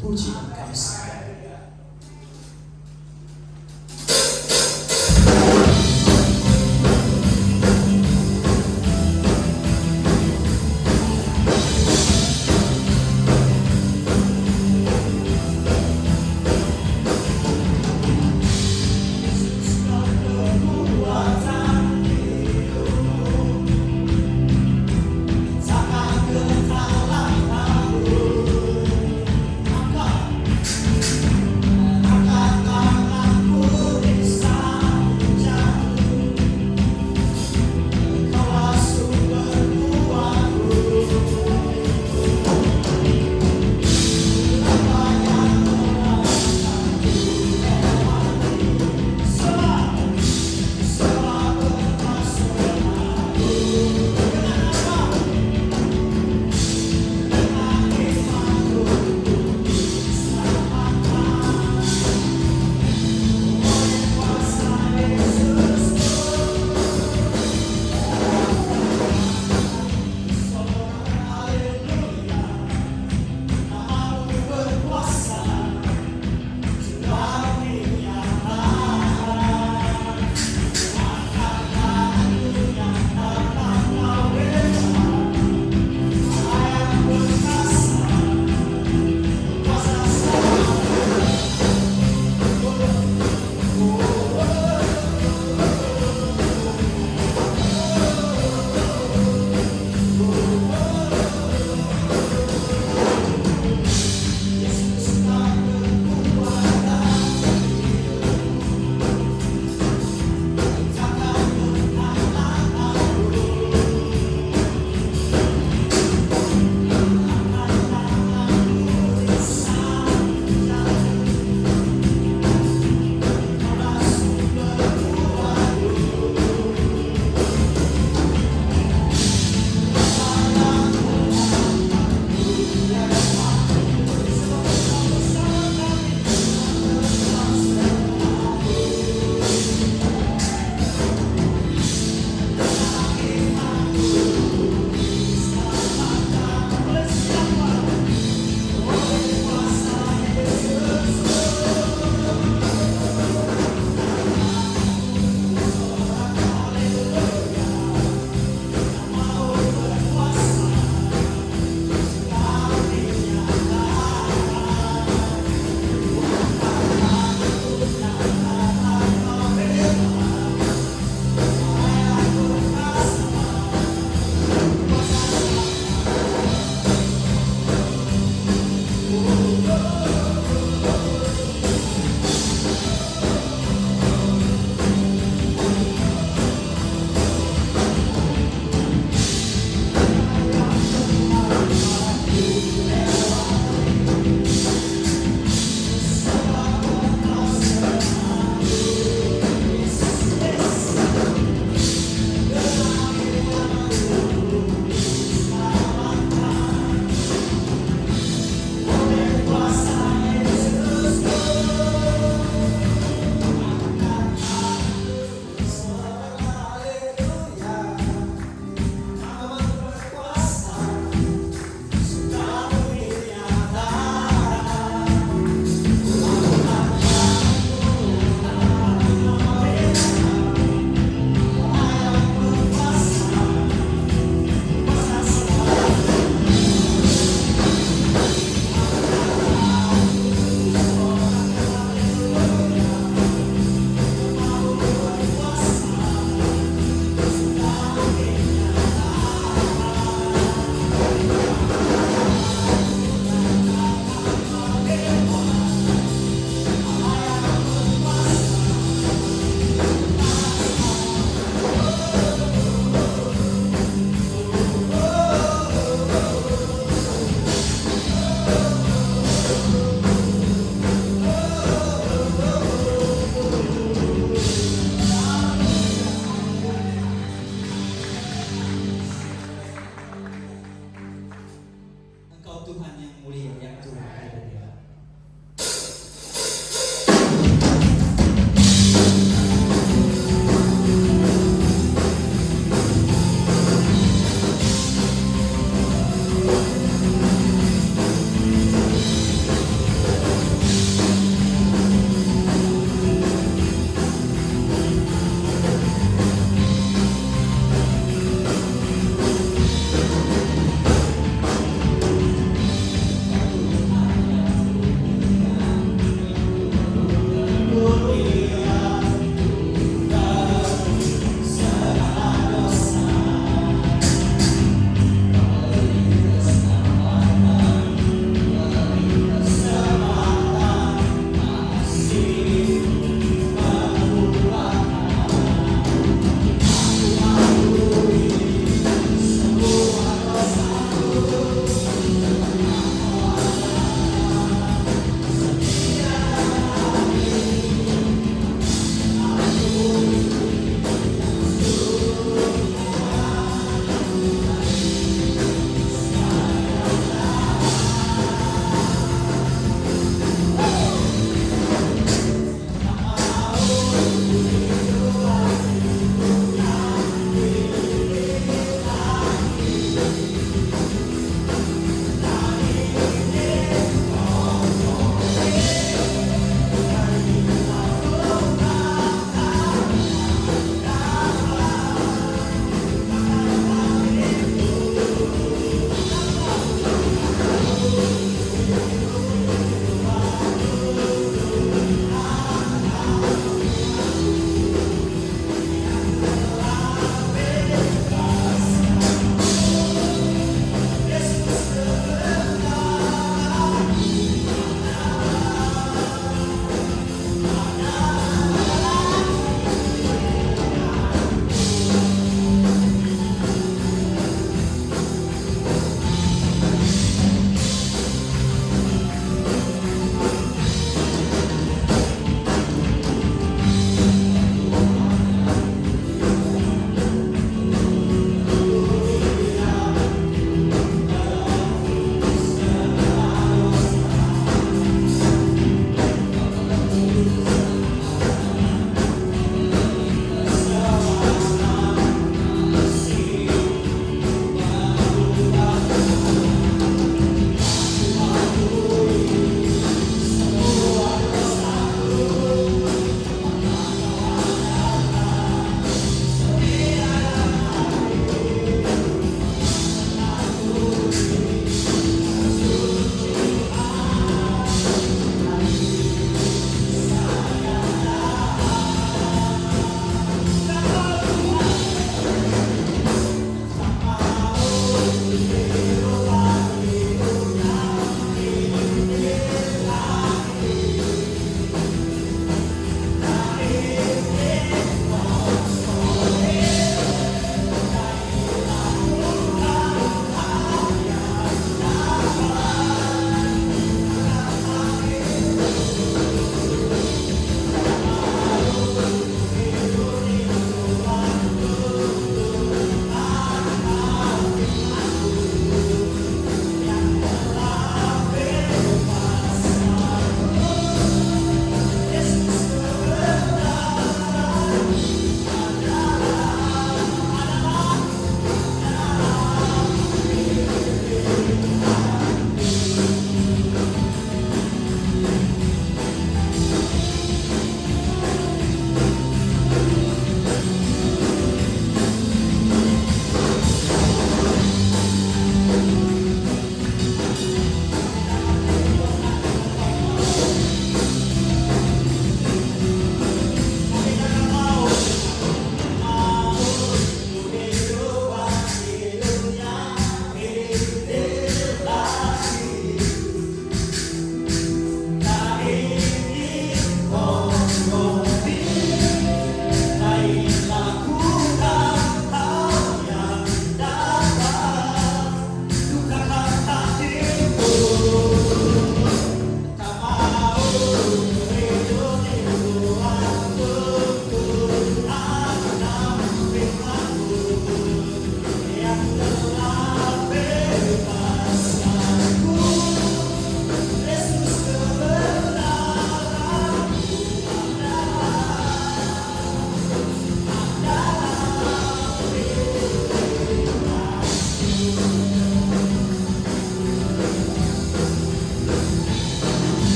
Puji dan kami sembah.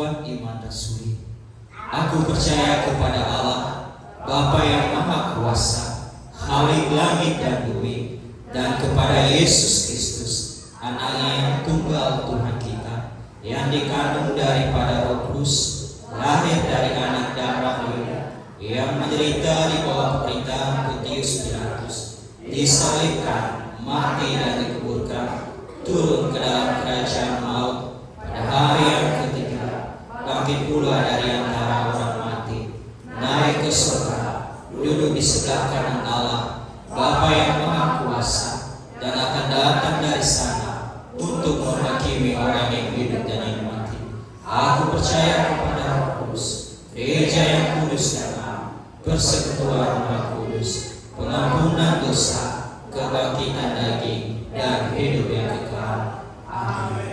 membuat iman rasuli. Aku percaya kepada Allah, Bapa yang Maha Kuasa, Khalik langit dan bumi, dan kepada Yesus Kristus, Anaknya yang tunggal Tuhan kita, yang dikandung daripada Roh Kudus, lahir dari anak dan Maria, yang menderita di bawah pemerintahan Pontius Pilatus, disalibkan, mati dan dikuburkan, turun ke dalam kerajaan maut, pada hari yang ketiga bangkit pula dari antara orang mati, naik ke surga, duduk di sebelah kanan Allah, Bapa yang Maha Kuasa, dan akan datang dari sana untuk menghakimi orang yang hidup dan yang mati. Aku percaya kepada Roh Kudus, gereja yang kudus dan am, persekutuan Roh Kudus, pengampunan dosa, kebangkitan daging, dan hidup yang kekal. Amin.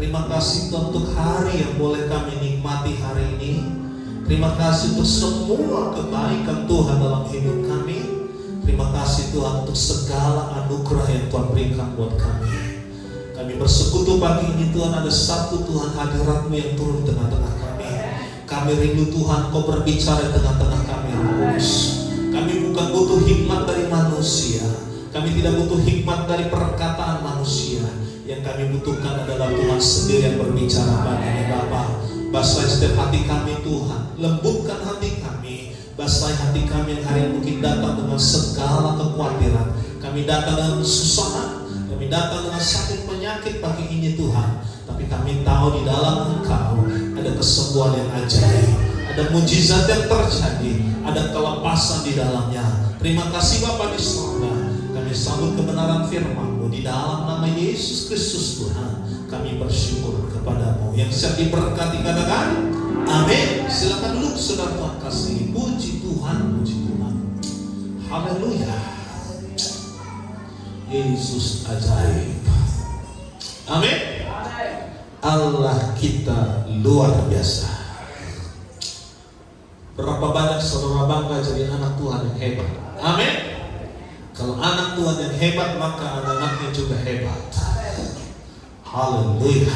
Terima kasih Tuhan untuk hari yang boleh kami nikmati hari ini. Terima kasih untuk semua kebaikan Tuhan dalam hidup kami. Terima kasih Tuhan untuk segala anugerah yang Tuhan berikan buat kami. Kami bersekutu pagi ini Tuhan, ada satu Tuhan hadirat-Mu yang turun di tengah-tengah kami. Kami rindu Tuhan Kau berbicara di tengah-tengah kami, Roh Kudus. Kami bukan butuh hikmat dari manusia. Kami tidak butuh hikmat dari perkataan manusia. Yang kami butuhkan adalah Tuhan sendiri yang berbicara pagi ini Bapa. Basahi setiap hati kami Tuhan, lembutkan hati kami. Basahi hati kami yang hari ini mungkin datang dengan segala kekhawatiran. Kami datang dengan kesusahan, kami datang dengan sakit penyakit pagi ini Tuhan. Tapi kami tahu di dalam Engkau ada kesembuhan yang ajaib, ada mujizat yang terjadi, ada kelepasan di dalamnya. Terima kasih Bapa di surga. Kami sambut kebenaran firman-Mu di dalam nama Yesus Kristus Tuhan. Kami bersyukur kepada-Mu. Yang siap diberkati katakan amin. Silakan duduk saudara Tuhan kasih. Puji Tuhan, puji Tuhan. Haleluya. Yesus ajaib. Amin. Allah kita luar biasa. Berapa banyak saudara bangga jadi anak Tuhan yang hebat. Amin. Kalau anak Tuhan yang hebat, maka anak-anaknya juga hebat. Haleluya.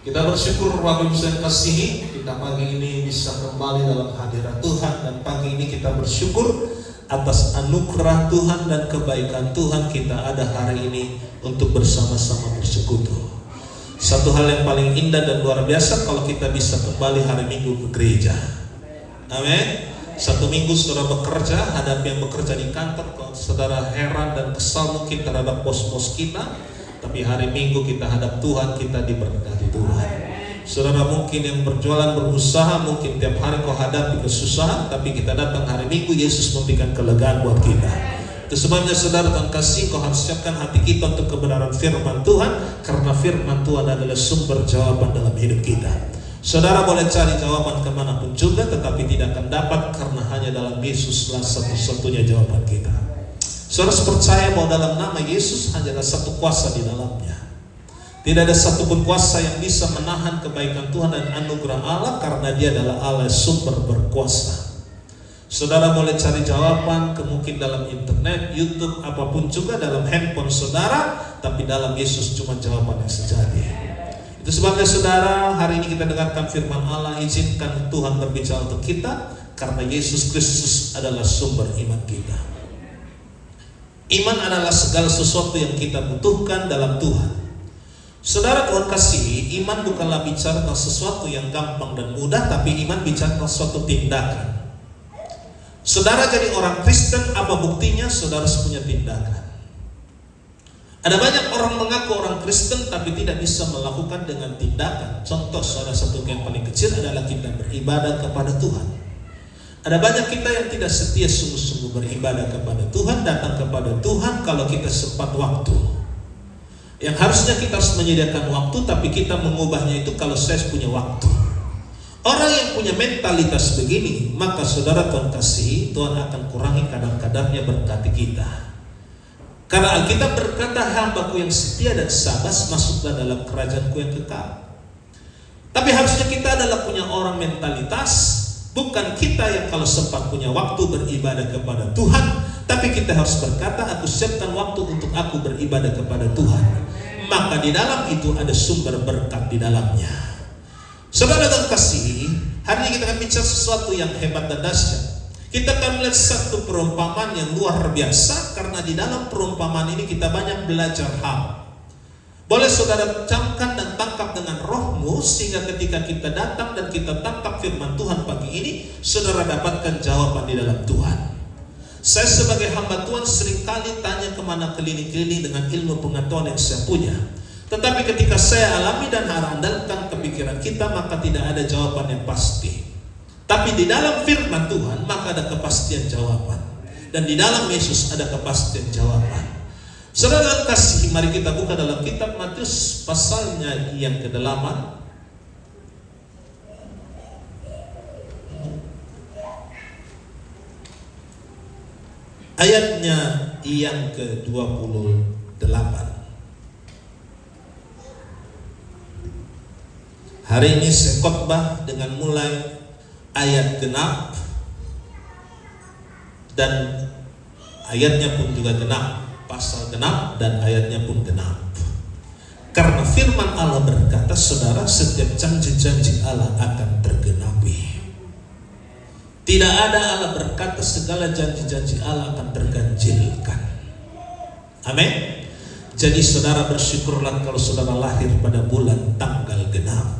Kita bersyukur Bapak Ibu yang kasihi, kita pagi ini bisa kembali dalam hadirat Tuhan. Dan pagi ini kita bersyukur atas anugerah Tuhan dan kebaikan Tuhan. Kita ada hari ini untuk bersama-sama bersekutu. Satu hal yang paling indah dan luar biasa kalau kita bisa kembali hari Minggu ke gereja. Amin. Satu minggu saudara bekerja, hadapi yang bekerja di kantor. Kalau saudara heran dan kesal mungkin terhadap bos-bos kita, tapi hari Minggu kita hadap Tuhan, kita diberkati Tuhan. Saudara mungkin yang berjualan, berusaha, mungkin tiap hari kau hadapi kesusahan, tapi kita datang hari Minggu, Yesus memberikan kelegaan buat kita. Itu sebabnya saudara Tuhan kasih, kau harus siapkan hati kita untuk kebenaran firman Tuhan, karena firman Tuhan adalah sumber jawaban dalam hidup kita. Saudara boleh cari jawaban kemanapun juga, tetapi tidak akan dapat karena hanya dalam Yesuslah satu-satunya jawaban kita. Saudara percaya bahwa dalam nama Yesus hanyalah satu kuasa di dalamnya. Tidak ada satupun kuasa yang bisa menahan kebaikan Tuhan dan anugerah Allah, karena Dia adalah Allah sumber berkuasa. Saudara boleh cari jawaban mungkin dalam internet, YouTube, apapun juga, dalam handphone saudara, tapi dalam Yesus cuma jawaban yang sejati. Itu sebabnya saudara, hari ini kita dengarkan firman Allah, izinkan Tuhan berbicara untuk kita, karena Yesus Kristus adalah sumber iman kita. Iman adalah segala sesuatu yang kita butuhkan dalam Tuhan. Saudara, Tuhan kasihi, iman bukanlah bicara tentang sesuatu yang gampang dan mudah, tapi iman bicara tentang suatu tindakan. Saudara jadi orang Kristen, apa buktinya? Saudara punya tindakan. Ada banyak orang mengaku orang Kristen tapi tidak bisa melakukan dengan tindakan. Contoh, salah satu yang paling kecil adalah kita beribadah kepada Tuhan. Ada banyak kita yang tidak setia sungguh-sungguh beribadah kepada Tuhan, datang kepada Tuhan kalau kita sempat waktu. Yang harusnya kita harus menyediakan waktu, tapi kita mengubahnya itu kalau saya punya waktu. Orang yang punya mentalitas begini, maka saudara Tuhan kasih, Tuhan akan kurangi kadar-kadarnya berkati kita. Karena Alkitab berkata, hambaku yang setia dan sabar masuklah dalam kerajaanku yang kekal. Tapi harusnya kita adalah punya orang mentalitas, bukan kita yang kalau sempat punya waktu beribadah kepada Tuhan, tapi kita harus berkata, aku siapkan waktu untuk aku beribadah kepada Tuhan. Maka di dalam itu ada sumber berkat di dalamnya. Saudara dan kasih, hari ini kita akan bicara sesuatu yang hebat dan dahsyat. Kita akan melihat satu perumpamaan yang luar biasa, karena di dalam perumpamaan ini kita banyak belajar hal. Boleh saudara camkan dan tangkap dengan rohmu, sehingga ketika kita datang dan kita tangkap firman Tuhan pagi ini, saudara dapatkan jawaban di dalam Tuhan. Saya sebagai hamba Tuhan seringkali tanya kemana keliling-keliling dengan ilmu pengetahuan yang saya punya. Tetapi ketika saya alami dan andalkan kepikiran kita, maka tidak ada jawaban yang pasti. Tapi di dalam firman Tuhan, maka ada kepastian jawaban. Dan di dalam Yesus ada kepastian jawaban. Saudara kasih, mari kita buka dalam kitab Matius pasalnya yang ke-8. Ayatnya yang ke-28. Hari ini saya khotbah dengan mulai ayat genap, dan ayatnya pun juga genap, pasal genap dan ayatnya pun genap. Karena firman Allah berkata, saudara, setiap janji-janji Allah akan tergenapi. Tidak ada Allah berkata segala janji-janji Allah akan terganjilkan. Amin. Jadi saudara bersyukurlah kalau saudara lahir pada bulan tanggal genap.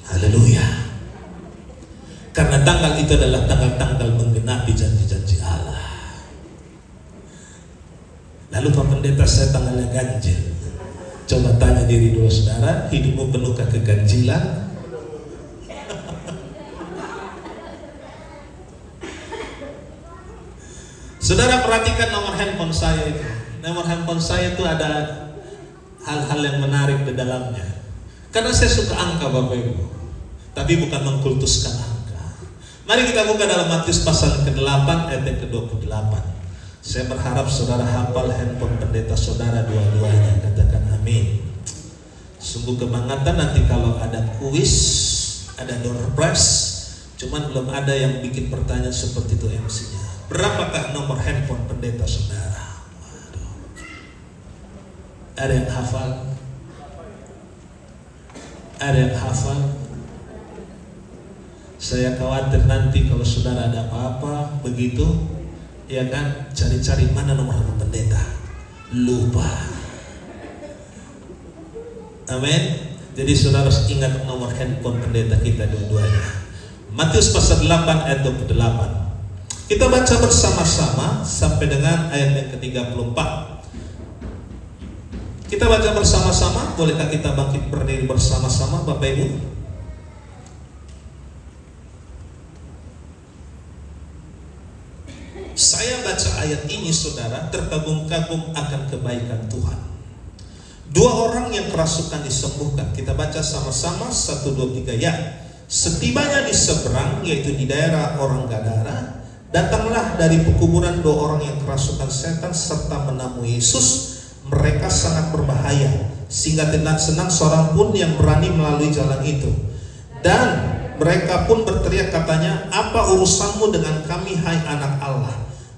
Haleluya. Karena tanggal itu adalah tanggal-tanggal menggenapi janji-janji Allah. Lalu Pak Pendeta, saya tanggalnya ganjil. Coba tanya diri dulu saudara, hidupmu penuhkah keganjilan? Saudara perhatikan nomor handphone saya itu. Nomor handphone saya itu ada hal-hal yang menarik di dalamnya. Karena saya suka angka Bapak Ibu, tapi bukan mengkultuskan angka. Mari kita buka dalam Matius pasal ke-8 ayat ke-28. Saya berharap saudara hafal handphone pendeta saudara dua-duanya. Katakan amin. Sungguh kebangatan nanti kalau ada kuis, ada door prize, cuman belum ada yang bikin pertanyaan seperti itu MC-nya. Berapakah nomor handphone pendeta saudara? Waduh. Ada yang hafal? Ada yang hafal? Saya khawatir nanti kalau saudara ada apa-apa begitu, ya kan, cari-cari mana nomor handphone pendeta, lupa. Amin. Jadi saudara harus ingat nomor handphone pendeta kita dua-duanya. Matius pasal 8 ayat 28. Kita baca bersama-sama sampai dengan ayat yang ke-34. Kita baca bersama-sama. Bolehkah kita bangkit berdiri bersama-sama Bapak Ibu? Saya baca ayat ini saudara, terkagum-kagum akan kebaikan Tuhan. Dua orang yang kerasukan disembuhkan. Kita baca sama-sama 1, 2, 3 ya. Setibanya di seberang, yaitu di daerah orang Gadara, datanglah dari pekuburan dua orang yang kerasukan setan serta menemui Yesus Mereka sangat berbahaya, sehingga tidak senang seorang pun yang berani melalui jalan itu. Dan mereka pun berteriak katanya, apa urusanmu dengan kami, hai anak Allah?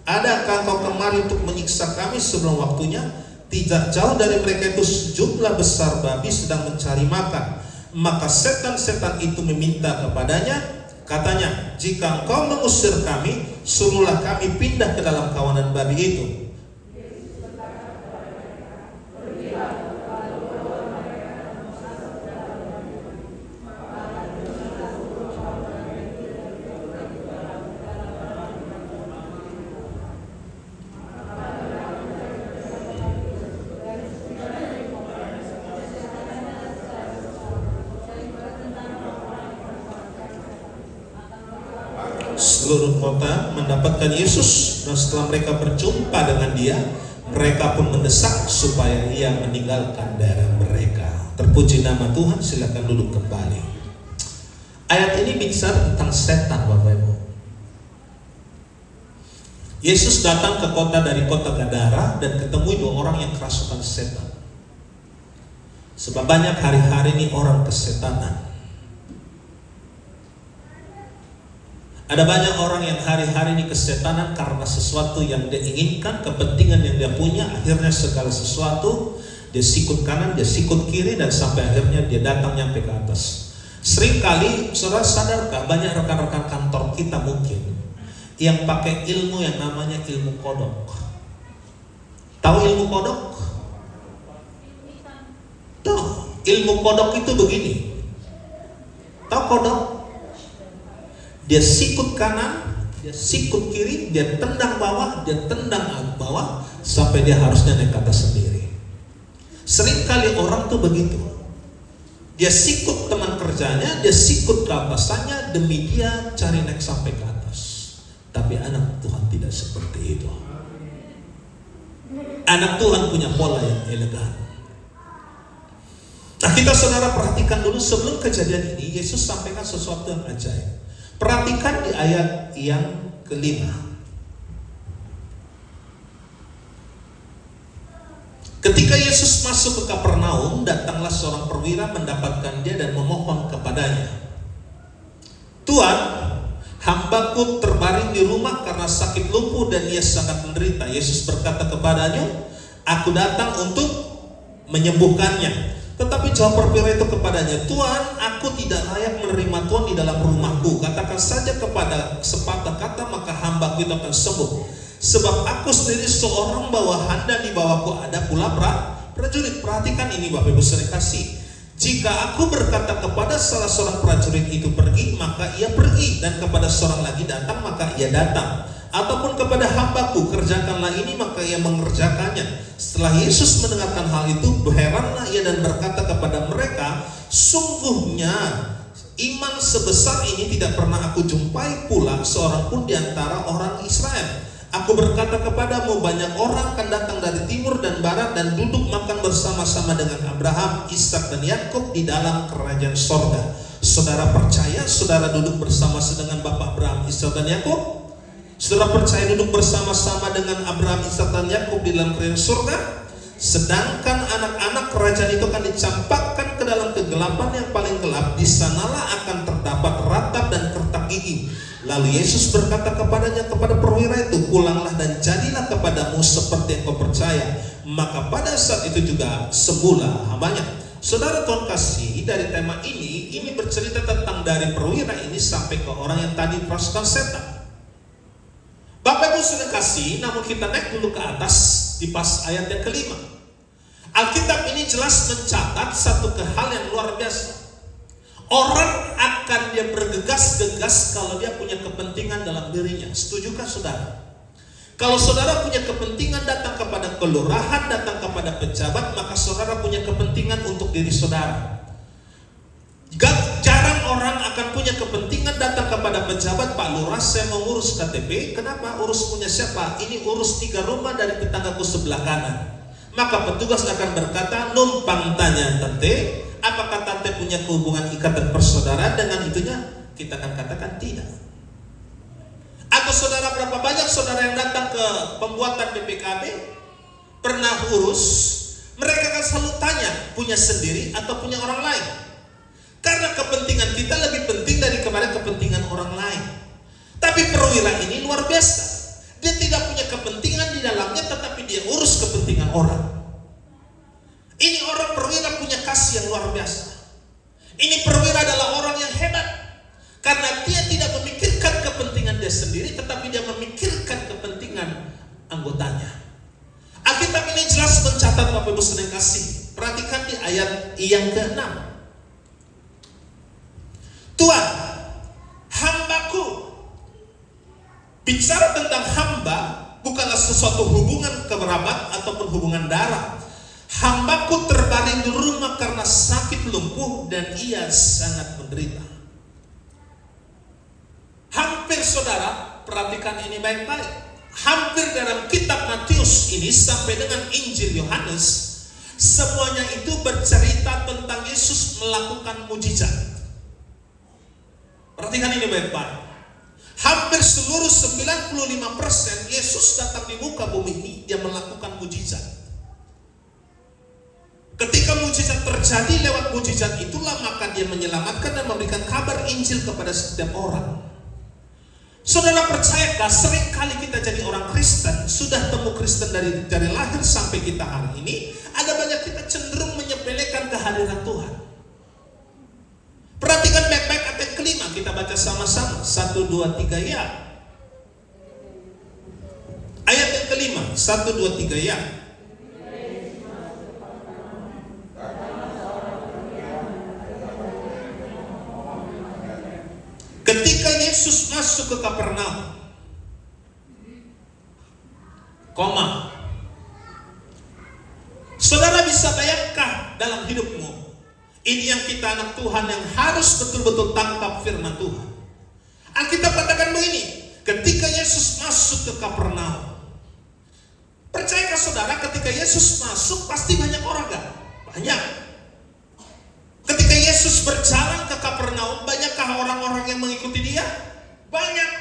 Adakah kau kemari untuk menyiksa kami sebelum waktunya? Tidak jauh dari mereka itu sejumlah besar babi sedang mencari makan. Maka setan-setan itu meminta kepadanya, katanya, jika engkau mengusir kami, suruhlah kami pindah ke dalam kawanan babi itu. Seluruh kota mendapatkan Yesus, dan setelah mereka berjumpa dengan dia, mereka pun mendesak supaya ia meninggalkan daerah mereka. Terpuji nama Tuhan. Silakan duduk kembali. Ayat ini bicara tentang setan, Bapak Ibu. Yesus datang ke kota dari kota Gadara dan ketemu 2 orang yang kerasukan setan. Sebab banyak hari-hari ini orang kesetanan. Ada banyak orang yang hari-hari ini kesetanan karena sesuatu yang dia inginkan, kepentingan yang dia punya, akhirnya segala sesuatu dia sikut kanan, dia sikut kiri, dan sampai akhirnya dia datang nyampe ke atas. Seringkali, saudara sadarkah, banyak rekan-rekan kantor kita mungkin yang pakai ilmu yang namanya ilmu kodok. Tahu ilmu kodok? Tahu, ilmu kodok itu begini. Tahu kodok? Dia sikut kanan, dia sikut kiri, dia tendang bawah, dia tendang bawah, sampai dia harusnya naik ke atas sendiri. Seringkali orang tuh begitu. Dia sikut teman kerjanya, dia sikut keatasannya demi dia cari naik sampai ke atas. Tapi anak Tuhan tidak seperti itu. Anak Tuhan punya pola yang elegan. Nah, kita saudara perhatikan dulu, sebelum kejadian ini Yesus sampaikan sesuatu yang ajaib. Perhatikan di ayat yang ke-5. Ketika Yesus masuk ke Kapernaum, datanglah seorang perwira mendapatkan dia dan memohon kepadanya, Tuhan, hambaku terbaring di rumah karena sakit lumpuh dan ia sangat menderita. Yesus berkata kepadanya, aku datang untuk menyembuhkannya. Tetapi jawab perwira itu kepadanya, Tuhan, aku tidak layak menerima Tuhan di dalam rumahku. Katakan saja kepada sepatah kata, maka hambaku itu akan sembuh. Sebab aku sendiri seorang bawahan dan di bawahku ada pula prajurit. Perhatikan ini Bapak Ibu sekalian kasih. Jika aku berkata kepada salah seorang prajurit itu pergi, maka ia pergi, dan kepada seorang lagi datang, maka ia datang. Ataupun kepada hambaku, kerjakanlah ini, maka ia mengerjakannya. Setelah Yesus mendengarkan hal itu, berheranlah ia dan berkata kepada mereka, sungguhnya iman sebesar ini tidak pernah aku jumpai pula seorang pun di antara orang Israel. Aku berkata kepadamu, banyak orang akan datang dari timur dan barat dan duduk makan bersama-sama dengan Abraham, Ishak dan Yakub di dalam kerajaan sorga. Saudara percaya saudara duduk bersama-sama dengan Bapak Abraham, Ishak dan Yakub? Saudara percaya duduk bersama-sama dengan Abraham, Ishak dan Yakub di dalam kerajaan surga? Sedangkan anak-anak kerajaan itu akan dicampakkan ke dalam kegelapan yang paling gelap. Di sanalah akan terdapat ratap dan kertak gigi. Lalu Yesus berkata kepadanya, kepada perwira itu, pulanglah dan jadilah kepadamu seperti yang kau percaya. Maka pada saat itu juga sembuhlah hambanya. Saudara Tuhan kasih, dari tema ini bercerita tentang dari perwira ini sampai ke orang yang tadi kerasukan setan. Bapak Ibu sudah kasih, namun kita naik dulu ke atas di pas ayat yang ke-5. Alkitab ini jelas mencatat satu hal yang luar biasa. Orang akan dia bergegas-gegas kalau dia punya kepentingan dalam dirinya. Setujukah saudara? Kalau saudara punya kepentingan datang kepada kelurahan, datang kepada pejabat, maka saudara punya kepentingan untuk diri saudara. Jarang orang akan punya kepentingan datang kepada pejabat, Pak Lurah, saya mau urus KTP. Kenapa? Urus punya siapa? Ini urus 3 rumah dari tetanggaku sebelah kanan. Maka petugas akan berkata, numpang tanya tante, apakah tante punya hubungan ikatan persaudaraan dengan itunya? Kita akan katakan tidak. Atau saudara, berapa banyak saudara yang datang ke pembuatan BPKB pernah urus, selalu tanya, punya sendiri atau punya orang lain? Karena kepentingan kita lebih penting daripada kepentingan orang lain. Tapi perwira ini luar biasa. Dia tidak punya kepentingan di dalamnya, tetapi dia urus kepentingan orang. Ini orang perwira punya kasih yang luar biasa. Ini perwira adalah orang yang hebat. Karena dia tidak memikirkan kepentingan dia sendiri, tetapi dia memikirkan kepentingan anggotanya. Alkitab ini jelas mencatat, Bapak Ibu sedang kasih. Perhatikan di ayat yang ke-6. Tuhan, hambaku. Bicara tentang hamba bukanlah sesuatu hubungan kerabat ataupun hubungan darah. Hambaku terbaring di rumah karena sakit lumpuh dan ia sangat menderita. Hampir saudara, perhatikan ini baik-baik. Hampir dalam kitab Matius ini sampai dengan Injil Yohanes, semuanya itu bercerita tentang Yesus melakukan mujizat. Perhatikan ini baik-baik. Hampir seluruh 95% Yesus datang di muka bumi ini, dia melakukan mujizat. Ketika mujizat terjadi, lewat mujizat itulah maka dia menyelamatkan dan memberikan kabar Injil kepada setiap orang. Saudara percayakah seringkali kita jadi orang Kristen, sudah temu Kristen dari lahir sampai kita hari ini, ada banyak kita cenderung menyepelekan kehadiran Tuhan. Perhatikan baik-baik ayat yang kelima, kita baca sama-sama. 1, 2, 3 ya. Ayat yang kelima, 1, 2, 3 ya. Ketika Yesus masuk ke Kapernaum, saudara bisa bayangkan dalam hidupmu, ini yang kita anak Tuhan yang harus betul-betul tangkap firman Tuhan. Alkitab katakan begini, ketika Yesus masuk ke Kapernaum, percayakah saudara ketika Yesus masuk pasti banyak orang gak? Banyak. Ketika Yesus berjalan ke Kapernaum, banyakkah orang-orang yang mengikuti dia? Banyak.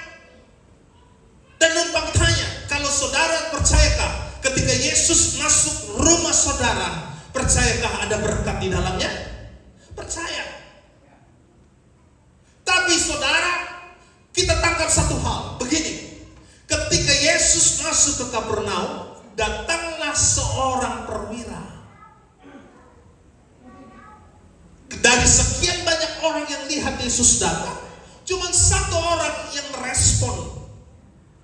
Dan numpang tanya, kalau saudara percayakah ketika Yesus masuk rumah saudara, percayakah ada berkat di dalamnya? Percaya. Tapi saudara, kita tangkap satu hal, begini. Ketika Yesus masuk ke Kapernaum, datanglah seorang perwira. Dari sekian banyak orang yang lihat Yesus datang, cuma satu orang yang merespon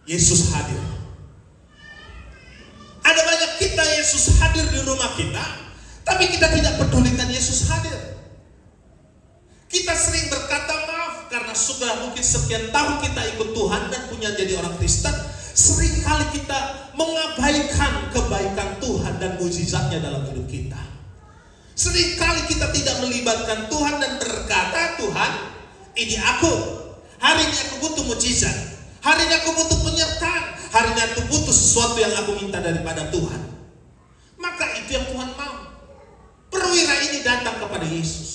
Yesus hadir. Ada banyak kita Yesus hadir di rumah kita, tapi kita tidak pedulikan Yesus hadir. Kita sering berkata maaf karena sudah mungkin sekian tahun kita ikut Tuhan dan punya jadi orang Kristen, seringkali kita mengabaikan kebaikan Tuhan dan mujizatnya dalam hidup kita. Seringkali kita tidak melibatkan Tuhan dan berkata, Tuhan, ini aku. Hari ini aku butuh mujizat. Hari ini aku butuh penyertaan. Hari ini aku butuh sesuatu yang aku minta daripada Tuhan. Maka itu yang Tuhan mau. Perwira ini datang kepada Yesus.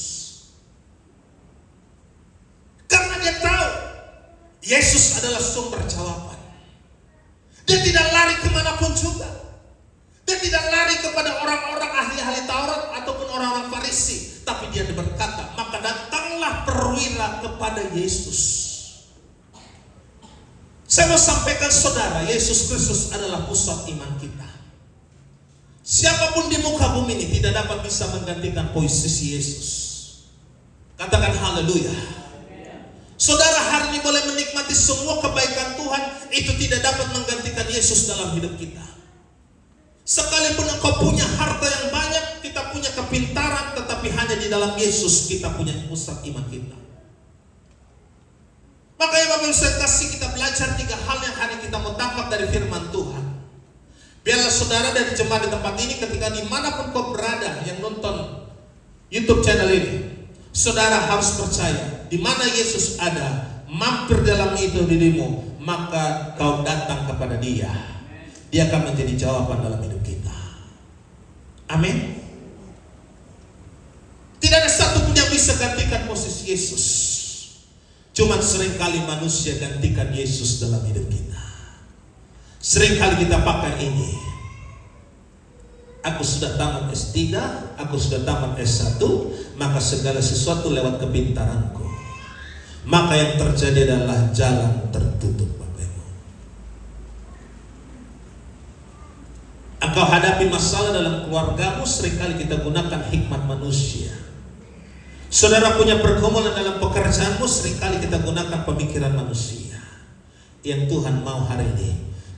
Karena dia tahu Yesus adalah sumber jawaban. Dia tidak lari kemanapun juga. Dia tidak lari kepada orang-orang ahli-ahli Taurat ataupun orang-orang Farisi, tapi dia berkata, maka datanglah perwira kepada Yesus. Saya mau sampaikan saudara, Yesus Kristus adalah pusat iman kita. Siapapun di muka bumi ini tidak dapat bisa menggantikan posisi Yesus. Katakan haleluya. Saudara hari ini boleh menikmati semua kebaikan Tuhan, itu tidak dapat menggantikan Yesus dalam hidup kita. Sekalipun engkau punya harta yang banyak, kita punya kepintaran, tetapi hanya di dalam Yesus kita punya pusat iman kita. Makanya Bapak Ibu saya kasih kita belajar 3 hal yang hari kita mau tangkap dari firman Tuhan. Biarlah saudara dari jemaat di tempat ini, ketika dimanapun kau berada yang nonton YouTube channel ini, saudara harus percaya, di mana Yesus ada, mampir dalam itu dirimu, maka kau datang kepada Dia. Dia akan menjadi jawaban dalam hidup kita. Amin. Tidak ada satu pun yang bisa gantikan posisi Yesus. Cuma seringkali manusia gantikan Yesus dalam hidup kita. Seringkali kita pakai ini. Aku sudah tamat S3, aku sudah tamat S1, maka segala sesuatu lewat kepintaranku. Maka yang terjadi adalah jalan tertutup, Bapak Ibu. Engkau hadapi masalah dalam keluargamu, seringkali kita gunakan hikmat manusia. Saudara punya pergumulan dalam pekerjaanmu, seringkali kita gunakan pemikiran manusia. Yang Tuhan mau hari ini,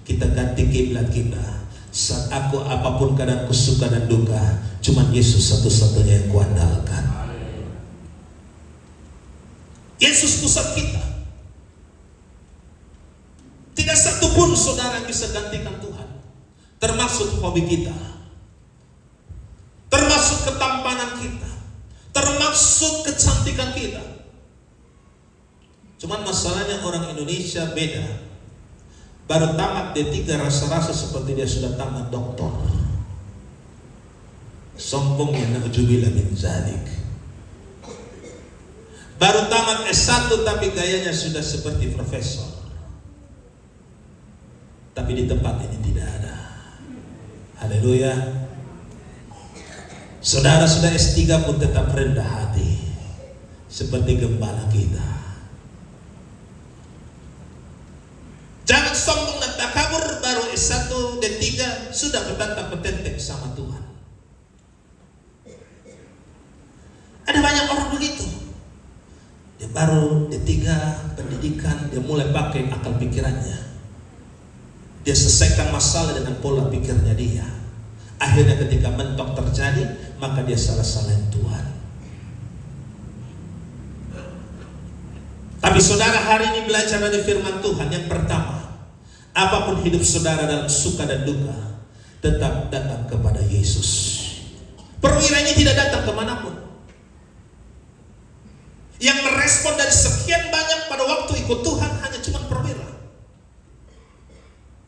kita ganti kiblat kita. Saat aku apapun keadaanku suka dan duka, cuman Yesus satu-satunya yang kuandalkan. Yesus pusat kita. Tidak satu pun saudara yang bisa gantikan Tuhan. Termasuk hobi kita, termasuk ketampanan kita, termasuk kecantikan kita. Cuman masalahnya orang Indonesia beda. Baru tamat D3 rasa-rasa seperti dia sudah tamat doktor. Sombongnya na'udzubillah min dzalik. Baru tamat S1 tapi gayanya sudah seperti profesor. Tapi di tempat ini tidak ada. Haleluya. Saudara sudah S3 pun tetap rendah hati seperti gembala kita. Jangan sombong dan takabur, baru S1, D3 sudah petentang-petenteng sama Tuhan. Ada banyak orang begitu. Dia baru D3 pendidikan, dia mulai pakai akal pikirannya. Dia selesaikan masalah dengan pola pikirnya dia. Akhirnya ketika mentok terjadi, maka dia salah-salahin Tuhan. Tapi saudara hari ini belajar dari firman Tuhan. Yang pertama, apapun hidup saudara dalam suka dan duka, tetap datang kepada Yesus. Perwira ini tidak datang kemanapun. Yang merespon dari sekian banyak pada waktu ikut Tuhan hanya cuma perwira.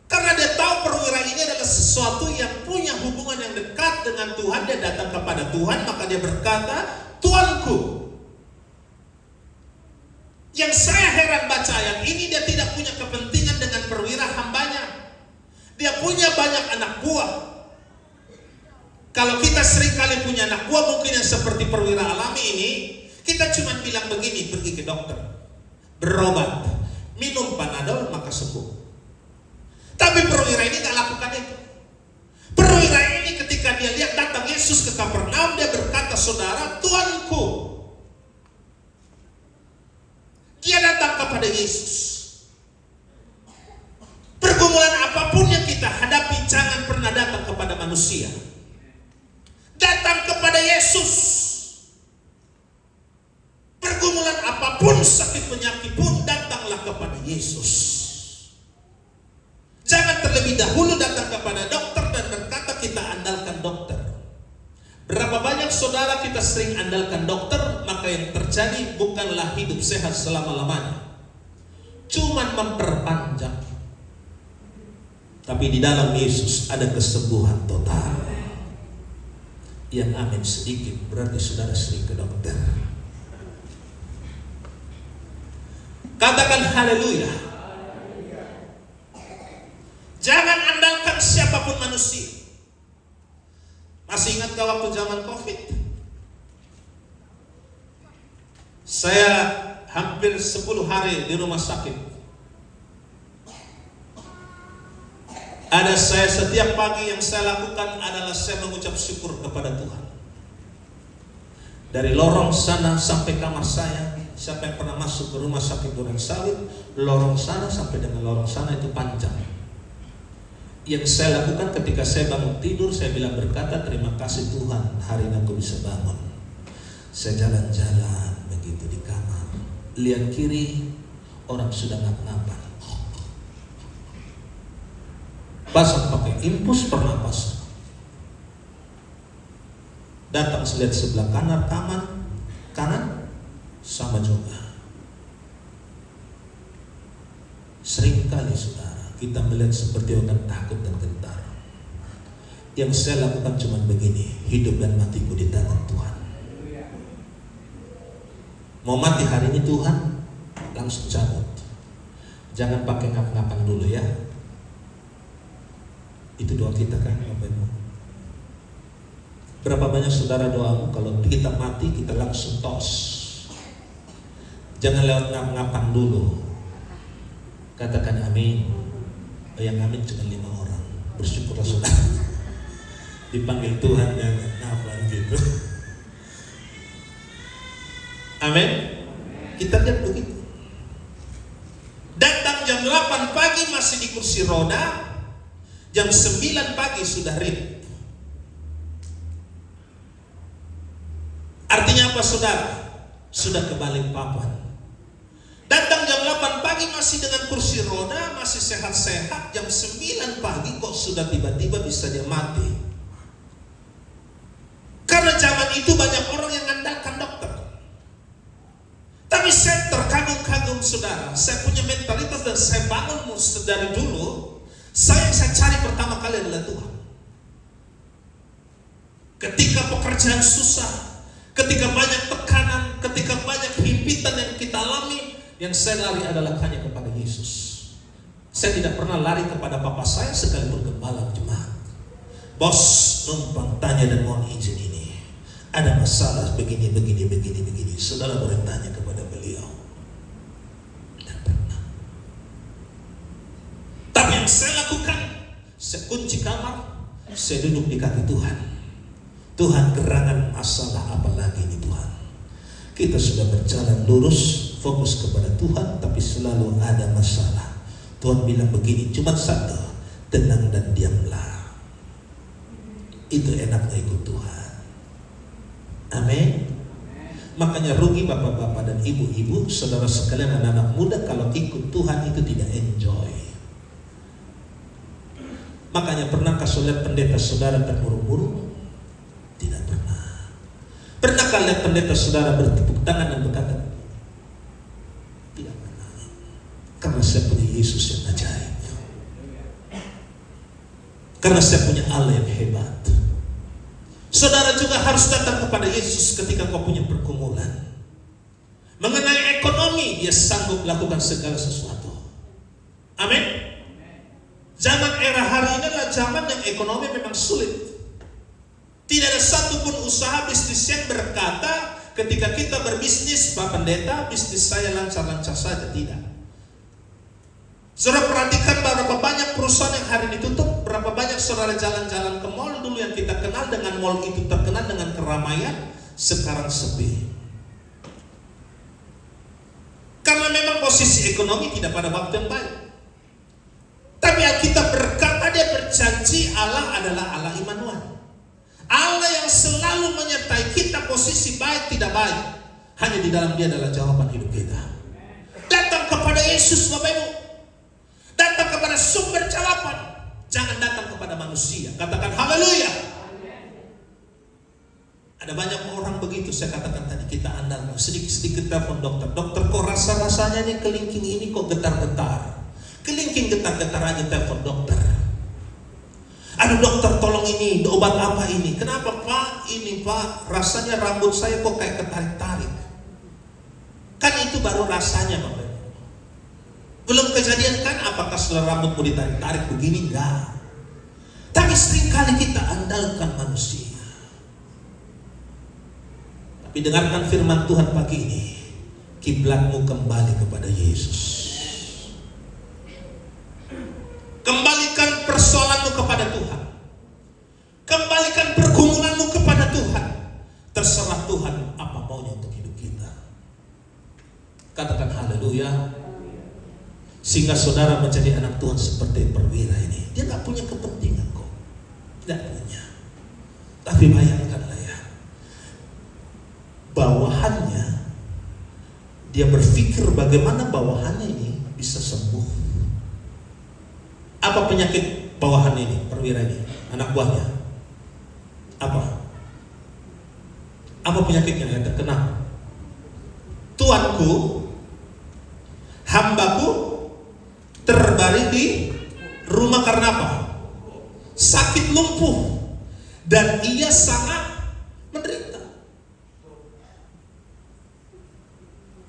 Karena dia tahu perwira ini adalah sesuatu yang punya hubungan yang dekat dengan Tuhan. Dia datang kepada Tuhan, maka dia berkata, Tuanku. Yang saya heran baca ayat ini, dia tidak punya kepentingan dengan perwira hambanya. Dia punya banyak anak buah. Kalau kita seringkali punya anak buah mungkin yang seperti perwira alami ini, kita cuma bilang begini, pergi ke dokter, berobat, minum Panadol maka sembuh. Tapi perwira ini gak lakukan itu. Perwira ini ketika dia lihat datang Yesus ke Kapernaum, dia berkata, saudara, Tuanku. Dia datang kepada Yesus. Pergumulan apapun yang kita hadapi, jangan pernah datang kepada manusia. Datang kepada Yesus. Pergumulan apapun, sakit penyakit pun, datanglah kepada Yesus. Jangan terlebih dahulu datang kepada dokter dan berkata kita andalkan dokter. Berapa banyak saudara kita sering andalkan dokter, maka yang terjadi bukanlah hidup sehat selama-lamanya, cuman memperpanjang. Tapi di dalam Yesus ada kesembuhan total. Yang amin sedikit berarti saudara sering ke dokter. Katakan haleluya. Jangan andalkan siapapun manusia. Masih ingatkah waktu zaman COVID? Saya hampir 10 hari di rumah sakit. Ada saya setiap pagi yang saya lakukan adalah saya mengucap syukur kepada Tuhan. Dari lorong sana sampai kamar saya, siapa yang pernah masuk ke rumah sakit Durensawit, lorong sana sampai dengan lorong sana itu panjang. Yang saya lakukan ketika saya bangun tidur, saya bilang berkata, terima kasih Tuhan, hari ini aku bisa bangun. Saya jalan-jalan begitu di kamar, lihat kiri, orang sudah ngap-ngapan. Pasang pakai infus pernapasan. Datang lihat sebelah kanan sama juga. Seringkali saudara kita melihat seperti orang takut dan gentar. Yang saya lakukan cuma begini, hidup dan matiku di tangan Tuhan. Mau mati hari ini Tuhan, langsung cabut. Jangan pakai ngap-ngapan dulu ya. Itu doa kita kan Bapak Ibu. Berapa banyak saudara doamu kalau kita mati kita langsung tos? Jangan lewat ngap-ngapan dulu. Katakan amin. Yang amin cuma 5 orang. Bersyukurlah saudara. Dipanggil Tuhan jangan ngapan gitu. Amin. Kita lihat begitu. Datang jam 8 pagi masih di kursi roda, jam 9 pagi sudah ribut. Artinya apa saudara? Sudah kebalik papan. Datang jam 8 pagi masih dengan kursi roda, masih sehat-sehat, jam 9 pagi kok sudah tiba-tiba bisa dia mati. Karena zaman itu banyak orang yang mengandalkan dokter. Tapi saya terkagum-kagum saudara, saya punya mentalitas dan saya bangun dari dulu, saya cari pertama kali adalah Tuhan. Ketika pekerjaan susah, ketika banyak tekanan, ketika banyak himpitan yang kita alami, yang saya lari adalah hanya kepada Yesus. Saya tidak pernah lari kepada papa saya sekalipun gembala jemaat. Bos numpang tanya dan mohon izin ini. Ada masalah begini. Saudara boleh tanya kepada beliau. Tidak pernah. Tapi yang saya lakukan, saya kunci kamar, saya duduk di kaki Tuhan. Tuhan, gerangan masalah apa lagi ini Tuhan? Kita sudah berjalan lurus, fokus kepada Tuhan, tapi selalu ada masalah. Tuhan bilang begini, cuma satu, tenang dan diamlah. Itu enaknya ikut Tuhan. Amin. Makanya rugi bapak-bapak dan ibu-ibu, saudara sekalian, anak-anak muda kalau ikut Tuhan itu tidak enjoy. Makanya pernahkah lihat pendeta saudara termurung-murung? Tidak pernah. Pernahkah lihat pendeta saudara bertepuk tangan dan berkata, tidak pernah. Karena saya punya Yesus yang ajaib. Karena saya punya Allah yang hebat. Saudara juga harus datang kepada Yesus ketika kau punya pergumulan. Mengenai ekonomi, dia sanggup lakukan segala sesuatu. Amin. Zaman era hari ini adalah zaman yang ekonomi memang sulit. Tidak ada satupun usaha bisnis yang berkata ketika kita berbisnis, Pak Pendeta, bisnis saya lancar-lancar saja. Tidak. Saudara perhatikan berapa banyak perusahaan yang hari ini tutup, berapa banyak saudara jalan-jalan ke mall dulu yang kita kenal dengan mall itu terkenal dengan keramaian, sekarang sepi. Karena memang posisi ekonomi tidak pada waktu yang baik. Tapi Alkitab berkata, dia berjanji Allah adalah Allah Immanuel. Allah yang selalu menyertai kita posisi baik tidak baik. Hanya di dalam dia adalah jawaban hidup kita. Datang kepada Yesus Bapak Ibu. Datang kepada sumber jawaban. Jangan datang kepada manusia. Katakan haleluya. Ada banyak orang begitu. Saya katakan tadi kita andalkan. Sedikit-sedikit telepon dokter. Dokter kok rasa-rasanya nih kelingking ini kok getar-getar. Kelingking getar-getar aja telepon dokter. Aduh dokter tolong ini obat apa ini? Kenapa Pak? Ini Pak rasanya rambut saya kok kayak ketarik-tarik. Kan itu baru rasanya Bapak. Belum kejadian kan apakah saudara rambutmu ditarik-tarik begini? Enggak. Tapi seringkali kita andalkan manusia. Tapi dengarkan firman Tuhan pagi ini. Kiblatmu kembali kepada Yesus. Kembalikan persoalanmu kepada Tuhan. Kembalikan pergumulanmu kepada Tuhan. Terserah Tuhan apa maunya untuk hidup kita. Katakan haleluya. Sehingga saudara menjadi anak Tuhan seperti perwira ini. Dia gak punya kepentingan kok. Tidak punya. Tapi bayangkanlah ya. Bawahannya, dia berpikir bagaimana bawahannya ini bisa sembuh. Apa penyakit bawahan ini, perwira ini, anak buahnya? Apa penyakitnya yang terkena? Tuanku, hambaku terbaring di rumah karena apa? Sakit lumpuh. Dan ia sangat menderita.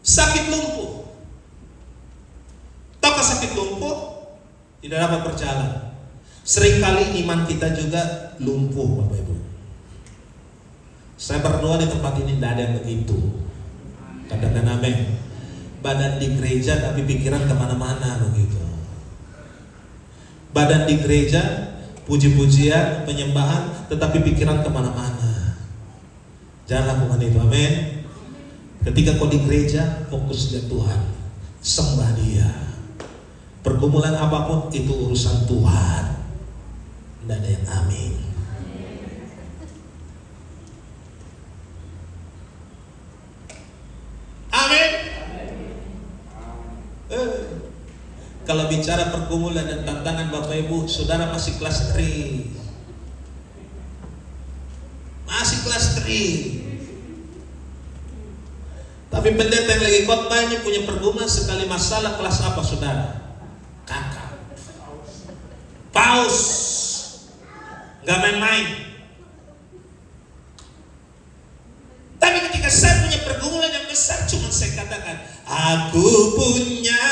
Sakit lumpuh. Tahukah sakit lumpuh? Tidak dapat berjalan. Seringkali iman kita juga lumpuh Bapak Ibu. Saya berdoa di tempat ini tidak ada yang begitu. Katakan amin. Badan di gereja tapi pikiran kemana-mana begitu. Badan di gereja, puji-pujian, penyembahan, tetapi pikiran kemana-mana. Jangan lakukan itu, amin. Ketika kau di gereja, fokus di Tuhan, sembah Dia. Pergumulan apapun itu urusan Tuhan. Tidak ada yang amin. Amin. Kalau bicara pergumulan dan tantangan Bapak Ibu, saudara masih kelas 3. Masih kelas 3. Tapi pendeta yang lagi khotbah ini punya pergumulan sekali masalah kelas apa saudara? Kakak. Paus. Gak main-main. Tapi ketika saya punya pergumulan yang besar, cuma saya katakan, aku punya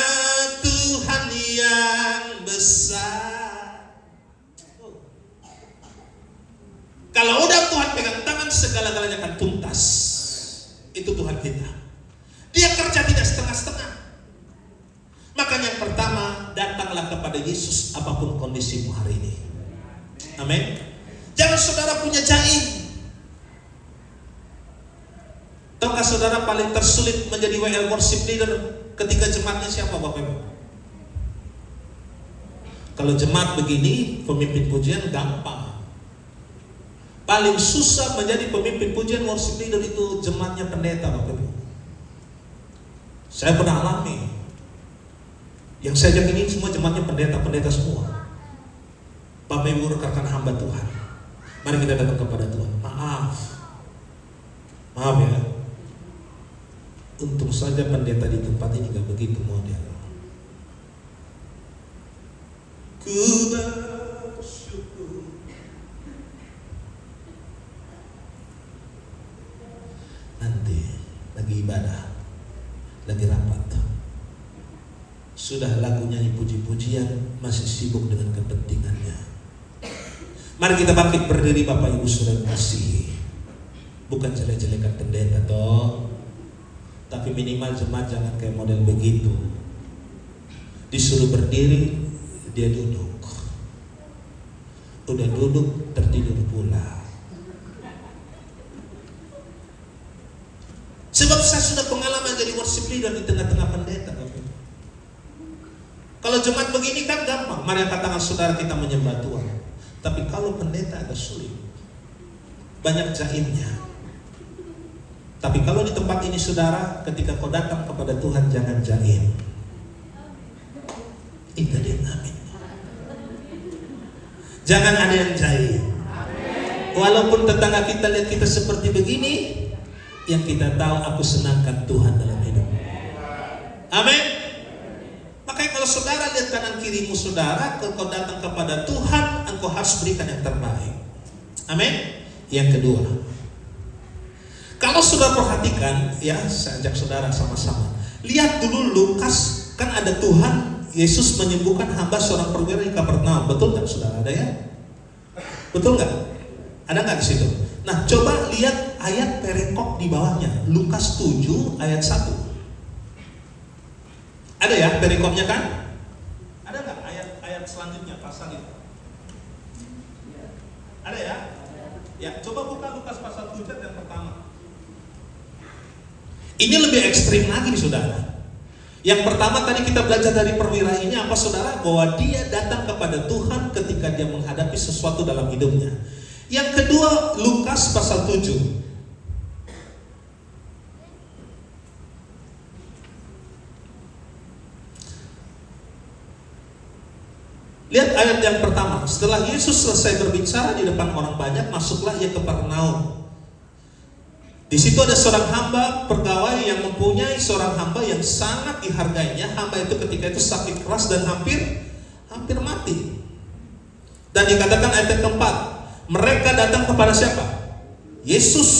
Tuhan yang besar. Kalau udah Tuhan pegang tangan, segala-galanya akan tuntas. Itu Tuhan kita. Dia kerja tidak setengah-setengah. Makanya yang pertama, datanglah kepada Yesus apapun kondisimu hari ini. Amin. Jangan saudara punya jaim. Tahukah saudara paling tersulit menjadi WL worship leader ketika jemaatnya siapa Bapak Ibu? Kalau jemaat begini, pemimpin pujian gampang. Paling susah menjadi pemimpin pujian worship leader itu jemaatnya pendeta Bapak Ibu. Saya pernah alami. Yang saya ajak ini semua jemaatnya pendeta-pendeta semua. Bapak Ibu rekan hamba Tuhan, mari kita datang kepada Tuhan. Maaf ya. Untung saja pendeta di tempat ini gak begitu model. Ku bersyukur. Nanti lagi ibadah, lagi rapat, sudah lagu nyanyi puji-pujian, masih sibuk dengan kepentingannya. Mari kita bangkit berdiri Bapak Ibu Saudara kasih. Bukan jelek-jelekan pendeta toh, tapi minimal jemaat jangan kayak model begitu. Disuruh berdiri, dia duduk. Udah duduk, tertidur pula. Sebab saya sudah pengalaman jadi worship leader di tengah-tengah pendeta. Kalau jemaat begini kan gampang, mari angkat tangan saudara kita menyembah Tuhan. Tapi kalau pendeta agak sulit, banyak jaimnya. Tapi kalau di tempat ini saudara, ketika kau datang kepada Tuhan jangan jaim. Itu ada yang amin. Jangan ada yang jaim. Walaupun tetangga kita lihat kita seperti begini, yang kita tahu aku senangkan Tuhan dalam hidup. Amin. Makanya kalau saudara lihat kanan kirimu saudara, kalau kau datang kepada Tuhan, engkau harus berikan yang terbaik. Amin. Yang kedua, kalau saudara perhatikan, ya saya ajak saudara sama-sama. Lihat dulu Lukas, kan ada Tuhan Yesus menyembuhkan hamba seorang perwira di Kapernaum. Betul nggak saudara? Ada ya? Betul nggak? Ada nggak di situ? Nah, coba lihat ayat perikop di bawahnya. Lukas 7 ayat 1. Ada ya perikopnya kan? Ada nggak ayat selanjutnya pasal itu? Ada ya? Ya, coba buka Lukas pasal 7 yang pertama. Ini lebih ekstrim lagi nih saudara. Yang pertama tadi kita belajar dari perwira ini apa saudara? Bahwa dia datang kepada Tuhan ketika dia menghadapi sesuatu dalam hidupnya. Yang kedua Lukas pasal 7. Lihat ayat yang pertama. Setelah Yesus selesai berbicara di depan orang banyak, masuklah ia ke Kapernaum. Di situ ada seorang hamba pegawai yang mempunyai seorang hamba yang sangat dihargainya. Hamba itu ketika itu sakit keras dan hampir mati. Dan dikatakan ayat yang keempat, mereka datang kepada siapa? Yesus.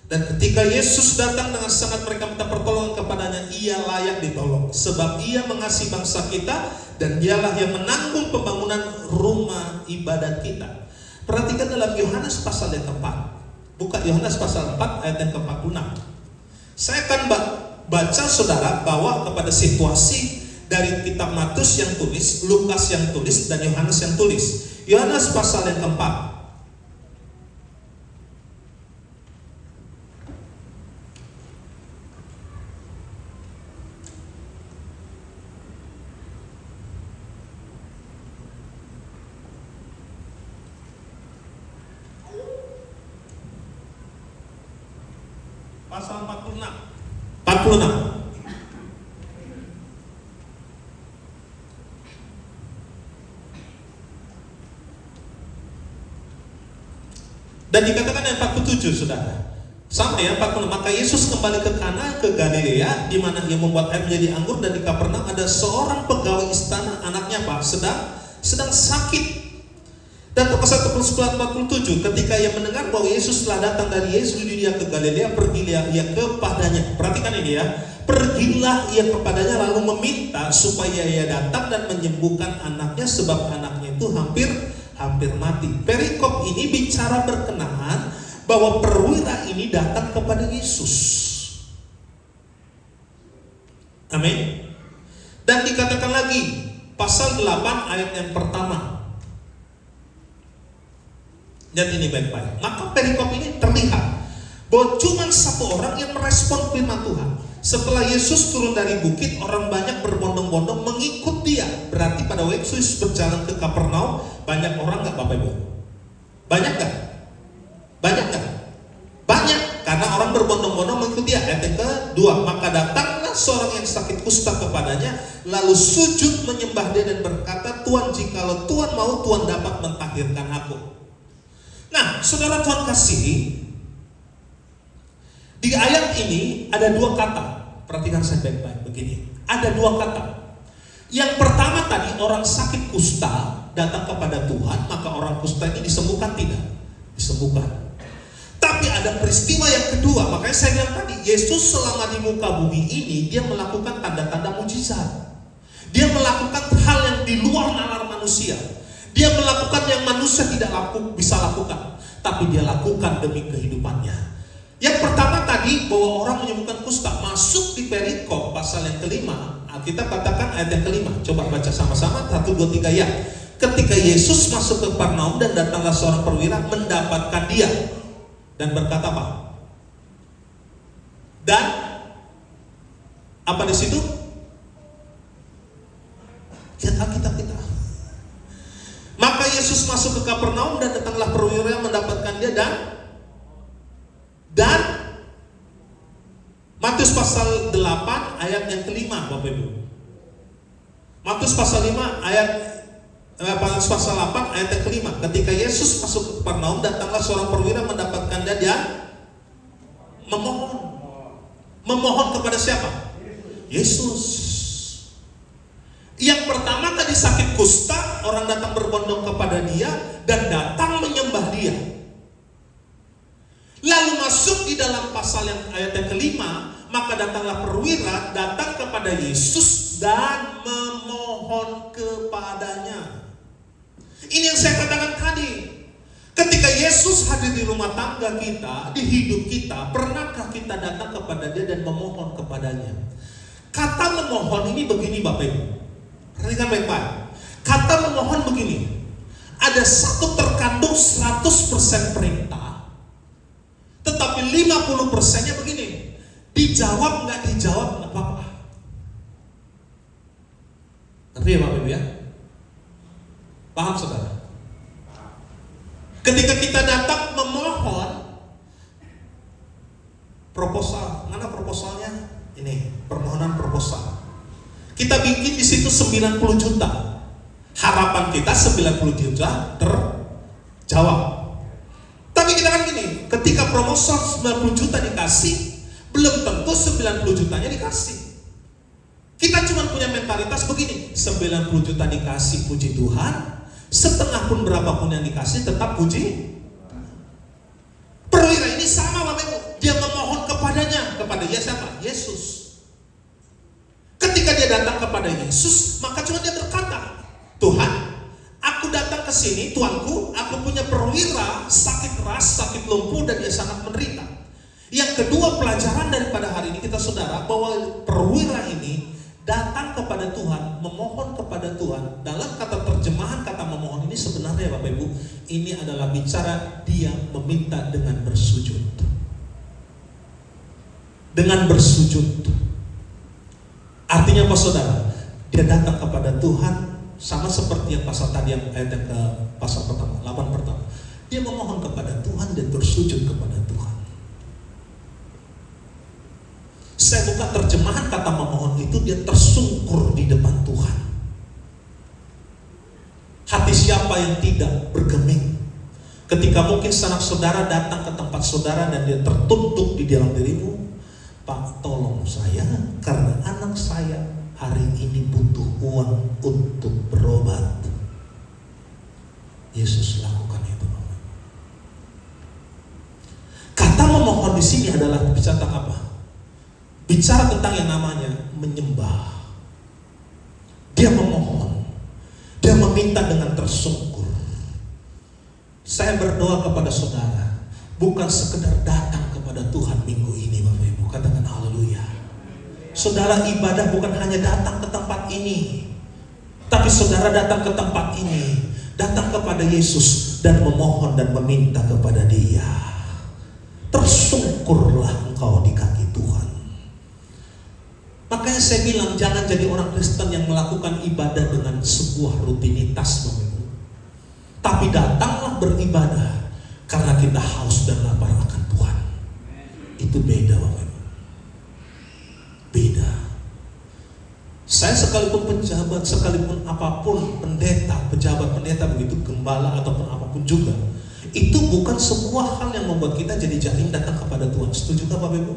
Dan ketika Yesus datang dengan sangat mereka minta pertolongan kepadanya, ia layak ditolong. Sebab ia mengasihi bangsa kita dan dialah yang menanggung pembangunan rumah ibadat kita. Perhatikan dalam Yohanes pasal yang keempat. Buka Yohanes pasal 4 ayat yang ke-46. Saya akan baca saudara bawa kepada situasi dari kitab Matius yang tulis, Lukas yang tulis, dan Yohanes yang tulis. Yohanes pasal yang ke-4. Pasal 46. Dan dikatakan yang 47 saudara. Sama ya 46. Maka Yesus kembali ke Kana ke Galilea, di mana ia membuat air menjadi anggur, dan di Kapernaum ada seorang pegawai istana, anaknya apa? Sedang sakit. Dan pasal 47, ketika ia mendengar bahwa Yesus telah datang dari Yudea ke Galilea, pergilah ia kepadanya. Perhatikan ini ya. Pergilah ia kepadanya lalu meminta supaya ia datang dan menyembuhkan anaknya, sebab anaknya itu hampir mati. Perikop ini bicara berkenaan bahwa perwira ini datang kepada Yesus. Amin. Dan dikatakan lagi pasal 8 ayat yang pertama. Dan ini baik-baik. Maka perikop ini terlihat bahwa cuma satu orang yang merespon firman Tuhan. Setelah Yesus turun dari bukit, orang banyak berbondong-bondong mengikut dia. Berarti pada waktu Yesus berjalan ke Kapernaum, banyak orang nggak Bapak Ibu? Banyak nggak? Banyak nggak? Banyak, karena orang berbondong-bondong mengikut dia. Ayat yang kedua, maka datanglah seorang yang sakit kusta kepadanya, lalu sujud menyembah dia dan berkata, Tuhan, jikalau Tuhan mau, Tuhan dapat mentahirkan aku. Nah, saudara Tuhan kasih, di ayat ini ada dua kata. Perhatikan saya baik-baik begini. Ada dua kata. Yang pertama tadi, orang sakit kusta datang kepada Tuhan, maka orang kusta ini disembuhkan tidak? Disembuhkan. Tapi ada peristiwa yang kedua. Makanya saya bilang tadi, Yesus selama di muka bumi ini, dia melakukan tanda-tanda mujizat. Dia melakukan hal yang di luar nalar manusia. Dia melakukan yang manusia tidak bisa lakukan, tapi dia lakukan demi kehidupannya. Yang pertama tadi, bahwa orang menyembuhkan kusta, masuk di perikop pasal yang kelima. Kita katakan ayat yang kelima. Coba baca sama-sama, 1, 2, 3 ya. Ketika Yesus masuk ke Kapernaum dan datanglah seorang perwira mendapatkan dia, dan berkata apa? Dan apa di situ? Lihat Alkitab kita. Maka Yesus masuk ke Kapernaum dan datanglah perwira yang mendapatkan dia, dan Matius pasal 8 ayat yang kelima, Bapak Ibu. Matius pasal 5 ayat Matius pasal 8 ayat yang kelima. Ketika Yesus masuk ke Kapernaum, datanglah seorang perwira mendapatkan dia dan memohon kepada siapa? Yesus. Yang pertama tadi sakit kusta, orang datang berbondong kepada dia dan datang menyembah dia. Lalu masuk di dalam pasal yang ayat yang kelima, maka datanglah perwira datang kepada Yesus dan memohon kepadanya. Ini yang saya katakan tadi. Ketika Yesus hadir di rumah tangga kita, di hidup kita, pernahkah kita datang kepada dia dan memohon kepadanya? Kata memohon ini begini Bapak Ibu. Perhatikan baik-baik. Kata memohon begini. Ada satu terkandung 100% perintah, tetapi 50%-nya begini. Dijawab nggak dijawab nggak apa-apa. Ngerti ya Bapak Ibu ya? Paham saudara? Ketika kita datang memohon proposal, mana proposalnya? Ini permohonan proposal. Kita bikin di situ 90 juta. Harapan kita 90 juta terjawab. Tapi kita kan gini, ketika proposal 90 juta dikasih, belum tentu 90 jutanya dikasih. Kita cuma punya mentalitas begini, 90 juta dikasih puji Tuhan, setengah pun berapapun yang dikasih tetap puji. Perwira ini sama Bapak Ibu, dia memohon kepadanya, kepada dia siapa? Yesus. Ketika dia datang kepada Yesus, maka cuma dia berkata, Tuhan, aku datang ke sini, Tuanku, aku punya perwira sakit keras, sakit lumpuh, dan dia sangat menderita. Yang kedua, pelajaran daripada hari ini kita saudara, bahwa perwira ini datang kepada Tuhan, memohon kepada Tuhan. Dalam kata terjemahan kata memohon ini sebenarnya Bapak Ibu, ini adalah bicara dia meminta dengan bersujud. Dengan bersujud. Artinya apa saudara? Dia datang kepada Tuhan sama seperti yang pasal tadi, yang ayat yang ke pasal pertama, 8 pertama. Dia memohon kepada Tuhan dan bersujud kepada Tuhan. Saya buka terjemahan kata memohon itu, dia tersungkur di depan Tuhan. Hati siapa yang tidak bergeming ketika mungkin sanak saudara datang ke tempat saudara dan dia tertunduk di dalam dirimu, Pak, tolong saya karena anak saya hari ini butuh uang untuk berobat. Yesus lakukan itu. Kata memohon di sini adalah bicara tentang apa? Bicara tentang yang namanya menyembah. Dia memohon, dia meminta dengan tersungkur. Saya berdoa kepada saudara, bukan sekedar datang kepada Tuhan minggu ini Bapak Ibu, katakan haleluya. Saudara ibadah bukan hanya datang ke tempat ini, tapi saudara datang ke tempat ini, datang kepada Yesus dan memohon dan meminta kepada Dia. Tersungkurlah engkau di kaki Tuhan. Makanya saya bilang jangan jadi orang Kristen yang melakukan ibadah dengan sebuah rutinitas Bapak Ibu. Tapi datanglah beribadah karena kita haus dan lapar akan Tuhan. Itu beda Bapak Ibu. Beda. Saya sekalipun pejabat, sekalipun apapun, pendeta, pejabat pendeta begitu, gembala ataupun apapun juga, itu bukan sebuah hal yang membuat kita jadi jaim datang kepada Tuhan. Setuju Bapak Ibu?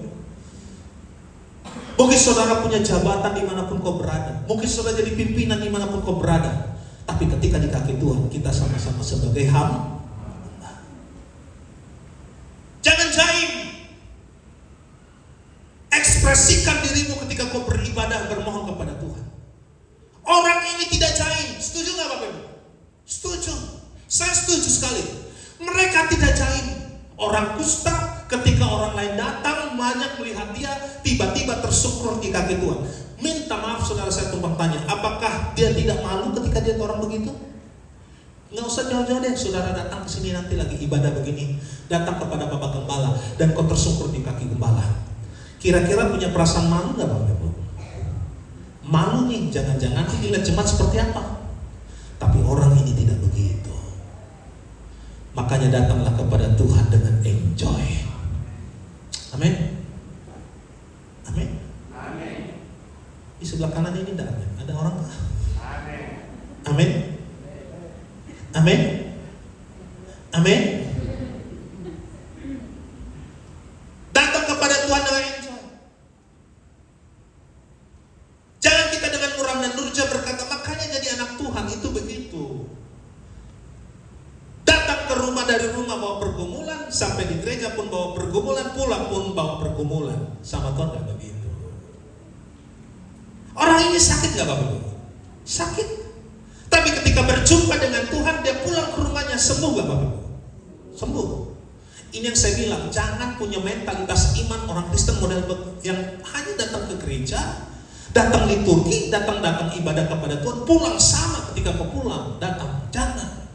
Mungkin saudara punya jabatan dimanapun kau berada, mungkin saudara jadi pimpinan dimanapun kau berada, tapi ketika di kaki Tuhan kita sama-sama sebagai hamba. Jangan jaim. Ekspresikan dirimu ketika kau beribadah, bermohon kepada Tuhan. Orang ini tidak jaim. Setuju gak Bapak Ibu? Setuju. Saya setuju sekali. Mereka tidak jaim. Orang kusta ketika orang lain datang banyak melihat dia, tiba-tiba tersungkur di kaki Tuhan. Minta maaf saudara, saya tumpang tanya, apakah dia tidak malu ketika dia orang begitu? Nggak usah jauh-jauh deh, saudara datang ke sini nanti lagi ibadah begini, datang kepada Bapak Gembala dan kau tersungkur di kaki Gembala. Kira-kira punya perasaan malu nggak Bapak Ibu? Malu nih, jangan-jangan dilihat jemaat seperti apa? Tapi orang ini tidak begitu. Makanya datanglah kepada Tuhan dengan enjoy. Amin. Amin. Amin. Di sebelah kanan ini tidak amin. Ada orang kah? Amin. Amin. Amin. Amin. Datang kepada Tuhan dengan enjoy. Jangan kita dengan muram dan durja berkata, makanya jadi anak Tuhan itu begitu. Datang ke rumah, dari rumah bawa pergumulan, sampai di gereja pun bawa pergumulan, pulang pun bawa pergumulan. Sama Tuhan gak begitu. Orang ini sakit gak Bapak Ibu? Sakit. Tapi ketika berjumpa dengan Tuhan, dia pulang ke rumahnya sembuh gak Bapak Ibu? Sembuh. Ini yang saya bilang, jangan punya mentalitas iman orang Kristen model yang hanya datang ke gereja, datang liturgi, datang ibadah kepada Tuhan, pulang sama ketika kau pulang, datang. Jangan.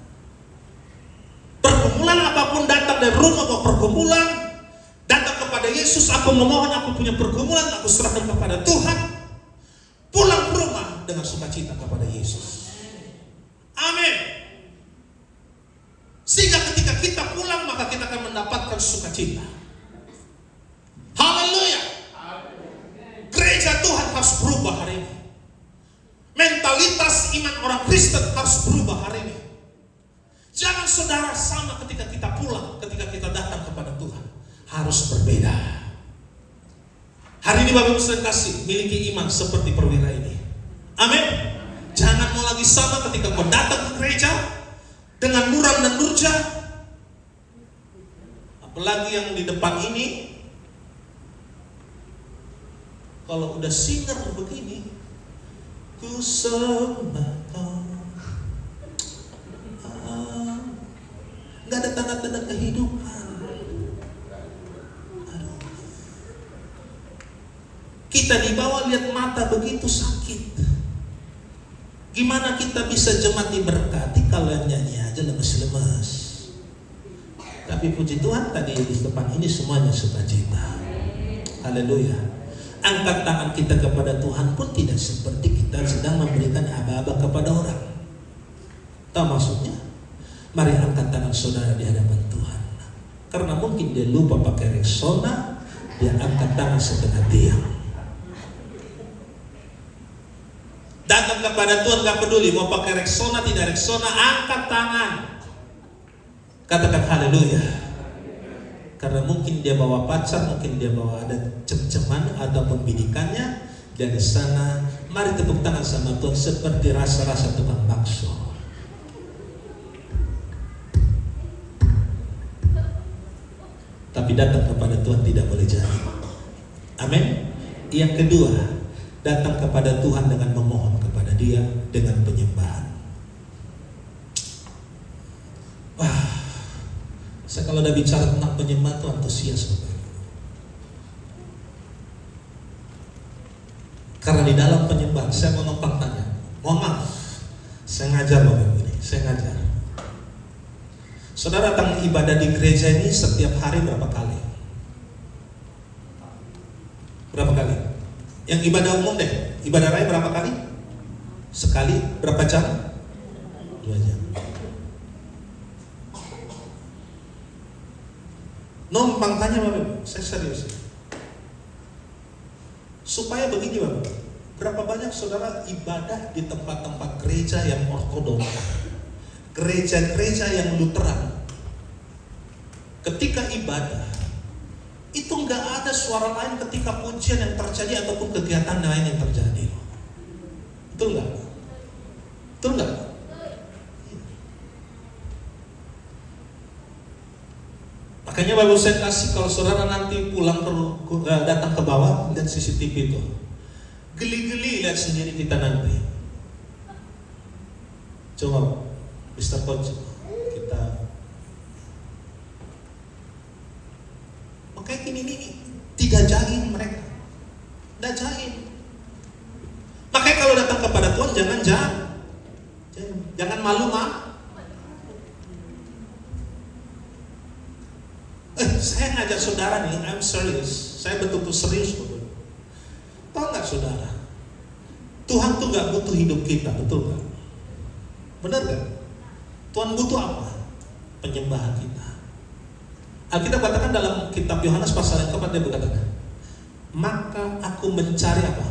Pergumulan apapun datang dari rumah bawa pergumulan, datang kepada Yesus, aku memohon, aku punya pergumulan, aku serahkan kepada Tuhan, pulang ke rumah dengan sukacita kepada Yesus. Amin. Sehingga ketika kita pulang, maka kita akan mendapatkan sukacita. Haleluya. Gereja Tuhan harus berubah hari ini. Mentalitas iman orang Kristen harus berubah hari ini. Jangan saudara sama ketika kita pulang, ketika kita datang kepada Tuhan. Harus berbeda. Hari ini Bapak Ibu sekalian kasih, miliki iman seperti perwira ini. Amin. Jangan mau lagi sama ketika kau datang ke gereja dengan muram dan durja. Apalagi yang di depan ini, kalau udah singer begini, ku sembah kau. Gak ada tanda-tanda kehidupan. Kita dibawa lihat mata begitu sakit. Gimana kita bisa jemaat diberkati kalau yang nyanyi aja lemes-lemes? Tapi puji Tuhan tadi di depan ini semuanya sukacita. Haleluya. Angkat tangan kita kepada Tuhan pun tidak seperti kita sedang memberikan aba-aba kepada orang. Tahu maksudnya? Mari angkat tangan saudara di hadapan Tuhan. Karena mungkin dia lupa pakai reksona, dia angkat tangan setengah diam. Datang kepada Tuhan, gak peduli mau pakai reksona tidak reksona, angkat tangan. Katakan haleluya. Karena mungkin dia bawa pacar, mungkin dia bawa ada cem-ceman ataupun bidikannya. Dari sana, mari tepuk tangan sama Tuhan seperti rasa-rasa tukang bakso. Tapi datang kepada Tuhan tidak boleh jadi. Amin. Yang kedua, datang kepada Tuhan dengan memohon kepada Dia dengan penyembahan. Wah, saya kalau udah bicara tentang penyembahan tuh antusias Bapak. Karena di dalam penyembahan saya mau numpang tanya. Mohon maaf, saya ngajar Bapak ini, saya ngajar. Saudara datang ibadah di gereja ini setiap hari berapa kali? Berapa kali? Yang ibadah umum deh, ibadah raya berapa kali? Sekali, berapa jam? 2 jam. Numpang tanya Bapak, saya serius. Supaya begini Bapak, berapa banyak saudara ibadah di tempat-tempat gereja yang ortodoks, gereja-gereja yang Lutheran, ketika ibadah itu nggak ada suara lain ketika pujian yang terjadi ataupun kegiatan lain yang terjadi. Betul nggak? Betul nggak? Makanya Bapak saya kasih kalau saudara nanti pulang datang ke bawah lihat CCTV itu, geli-geli lihat sendiri kita nanti. Coba Mr. Coach kita. Makanya ini tidak jahil mereka, tidak jahil. Makanya kalau datang kepada Tuhan jangan malu mah. Saya ngajak saudara nih, I'm serious. Saya betul-betul serius. Tahu nggak saudara? Tuhan tuh nggak butuh hidup kita, betul nggak? Benar nggak? Tuhan butuh apa? Penyembahan kita. Alkitab katakan dalam kitab Yohanes pasal yang keempat dia berkata, maka aku mencari apa?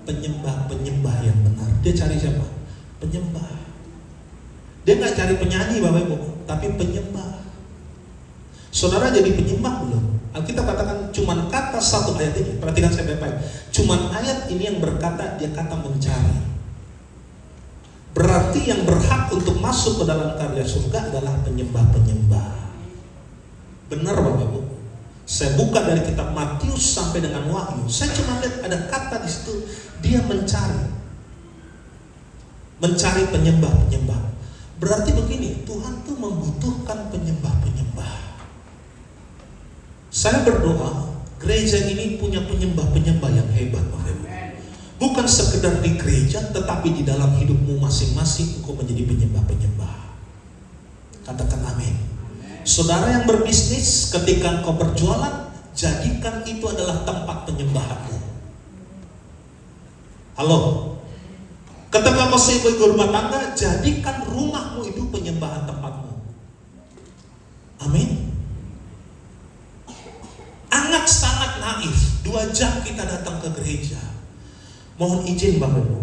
Penyembah yang benar. Dia cari siapa? Penyembah. Dia nggak cari penyanyi Bapak Ibu, tapi penyembah. Saudara jadi penyembah belum? Alkitab katakan cuman kata satu ayat ini, perhatikan saya baik-baik. Cuman ayat ini yang berkata, dia kata mencari. Berarti yang berhak untuk masuk ke dalam karya surga adalah penyembah-penyembah. Benar Bapak Ibu? Saya buka dari kitab Matius sampai dengan Wahyu. Saya cuma lihat ada kata di situ, dia mencari. Mencari penyembah-penyembah. Berarti begini, Tuhan tuh membutuhkan penyembah-penyembah. Saya berdoa gereja ini punya penyembah-penyembah yang hebat Bapak Ibu. Bukan sekedar di gereja, tetapi di dalam hidupmu masing-masing engkau menjadi penyembah-penyembah. Katakan amin. Saudara yang berbisnis, ketika engkau berjualan, jadikan itu adalah tempat penyembahanmu. Halo. Ketika kau sibuk rumah tangga, jadikan rumahmu itu penyembahan tempatmu. Amin. Sangat naif. 2 jam kita datang ke gereja. Mohon izin Bapak Ibu,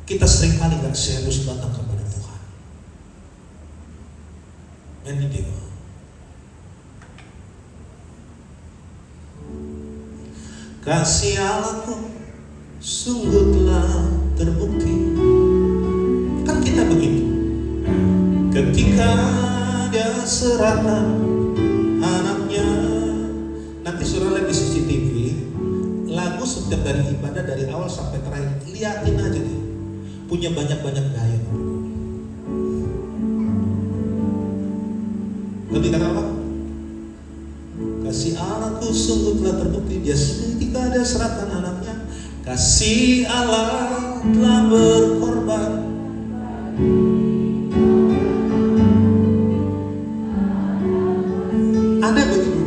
kita seringkali gak serius datang kepada Tuhan. Mendidik. Kasih Allahku sungguh telah terbukti. Kan kita begitu. Ketika dia serahkan anaknya. Nanti saudara lihat di CCTV lagu setiap dari ibadah dari awal sampai terakhir, liatin aja deh, punya banyak-banyak gaya. Lebih kata apa? Kasih Allahku sungguh telah terbukti, Dia ketika Dia serahkan anaknya. Kasih Allah telah berkorban. Ada begitu.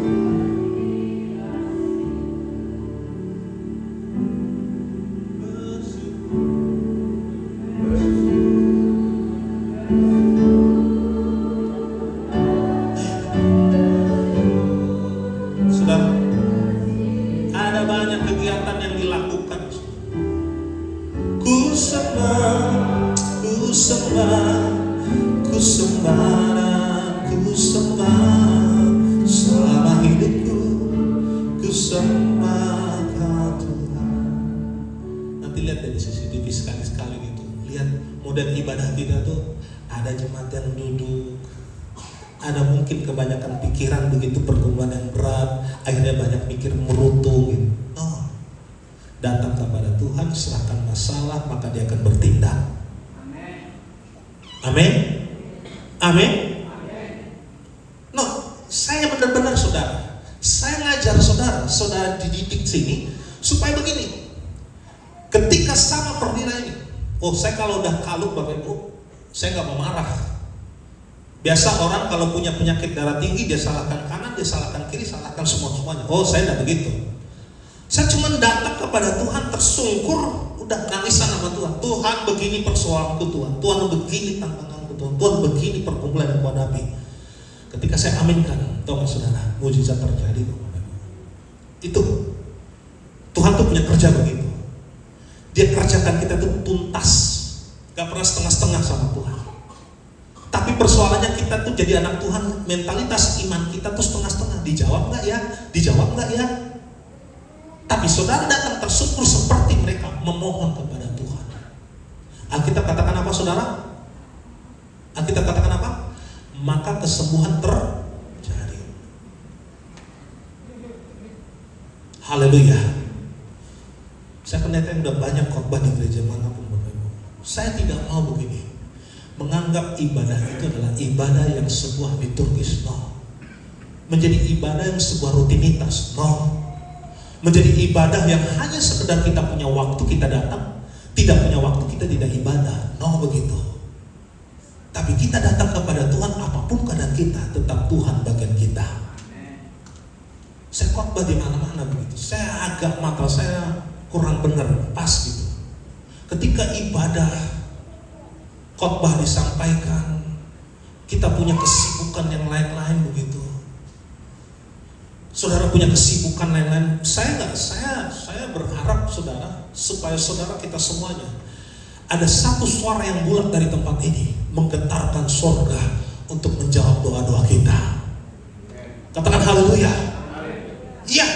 Saudara, ada banyak kegiatan yang dilakukan. Ku sembah, ku sembah, ku sembah dan ku sembah selama hidupku. Ku sembah Kau Tuhan. Nanti lihat dari CCTV sekali-sekali gitu. Lihat model ibadah kita tuh, ada jemaat yang duduk, ada mungkin kebanyakan pikiran begitu, pergumulan yang berat, akhirnya banyak mikir merutung gitu. No. Datang kepada Tuhan, serahkan masalah, maka Dia akan bertindak. Amin. Amin. No, saya benar-benar saudara, saya ngajar saudara dididik sini supaya begini. Ketika sama perwira ini, saya kalau udah kalut Bapak Ibu, saya nggak mau marah. Biasa orang kalau punya penyakit darah tinggi, dia salahkan kanan, dia salahkan kiri, salahkan semuanya. Saya tidak begitu. Saya cuma datang kepada Tuhan tersungkur, udah nangisan sama Tuhan. Tuhan, begini persoalanku Tuhan. Tuhan, begini tantanganku Tuhan. Tuhan, begini pergumulan yang kuhadapi. Ketika saya aminkan, tahu nggak saudara, mujizat terjadi. Itu Tuhan tuh punya kerja begitu. Dia kerjakan kita tuh tuntas, gak pernah setengah-setengah sama Tuhan. Tapi persoalannya kita tuh jadi anak Tuhan, mentalitas iman kita tuh setengah-setengah. Dijawab nggak ya? Dijawab nggak ya? Tapi saudara datang tersungkur seperti mereka, memohon kepada Tuhan. Alkitab katakan apa saudara? Alkitab katakan apa? Maka kesembuhan terjadi. Haleluya. Saya pendeta yang udah banyak khotbah di gereja manapun Bapak Ibu. Saya tidak mau begini, menganggap ibadah itu adalah ibadah yang sebuah liturgis, no. Menjadi ibadah yang sebuah rutinitas, no. Menjadi ibadah yang hanya sekedar kita punya waktu kita datang, tidak punya waktu kita tidak ibadah, no begitu. Tapi kita datang kepada Tuhan apapun keadaan kita, tetap Tuhan bagian kita. Saya khotbah di mana-mana begitu. Saya agak mata saya kurang benar, pas gitu. Ketika ibadah khotbah disampaikan, kita punya kesibukan yang lain-lain begitu. Saudara punya kesibukan lain-lain. Saya berharap saudara, supaya saudara kita semuanya ada satu suara yang bulat dari tempat ini, menggetarkan surga untuk menjawab doa-doa kita. Katakan haleluya. Iya.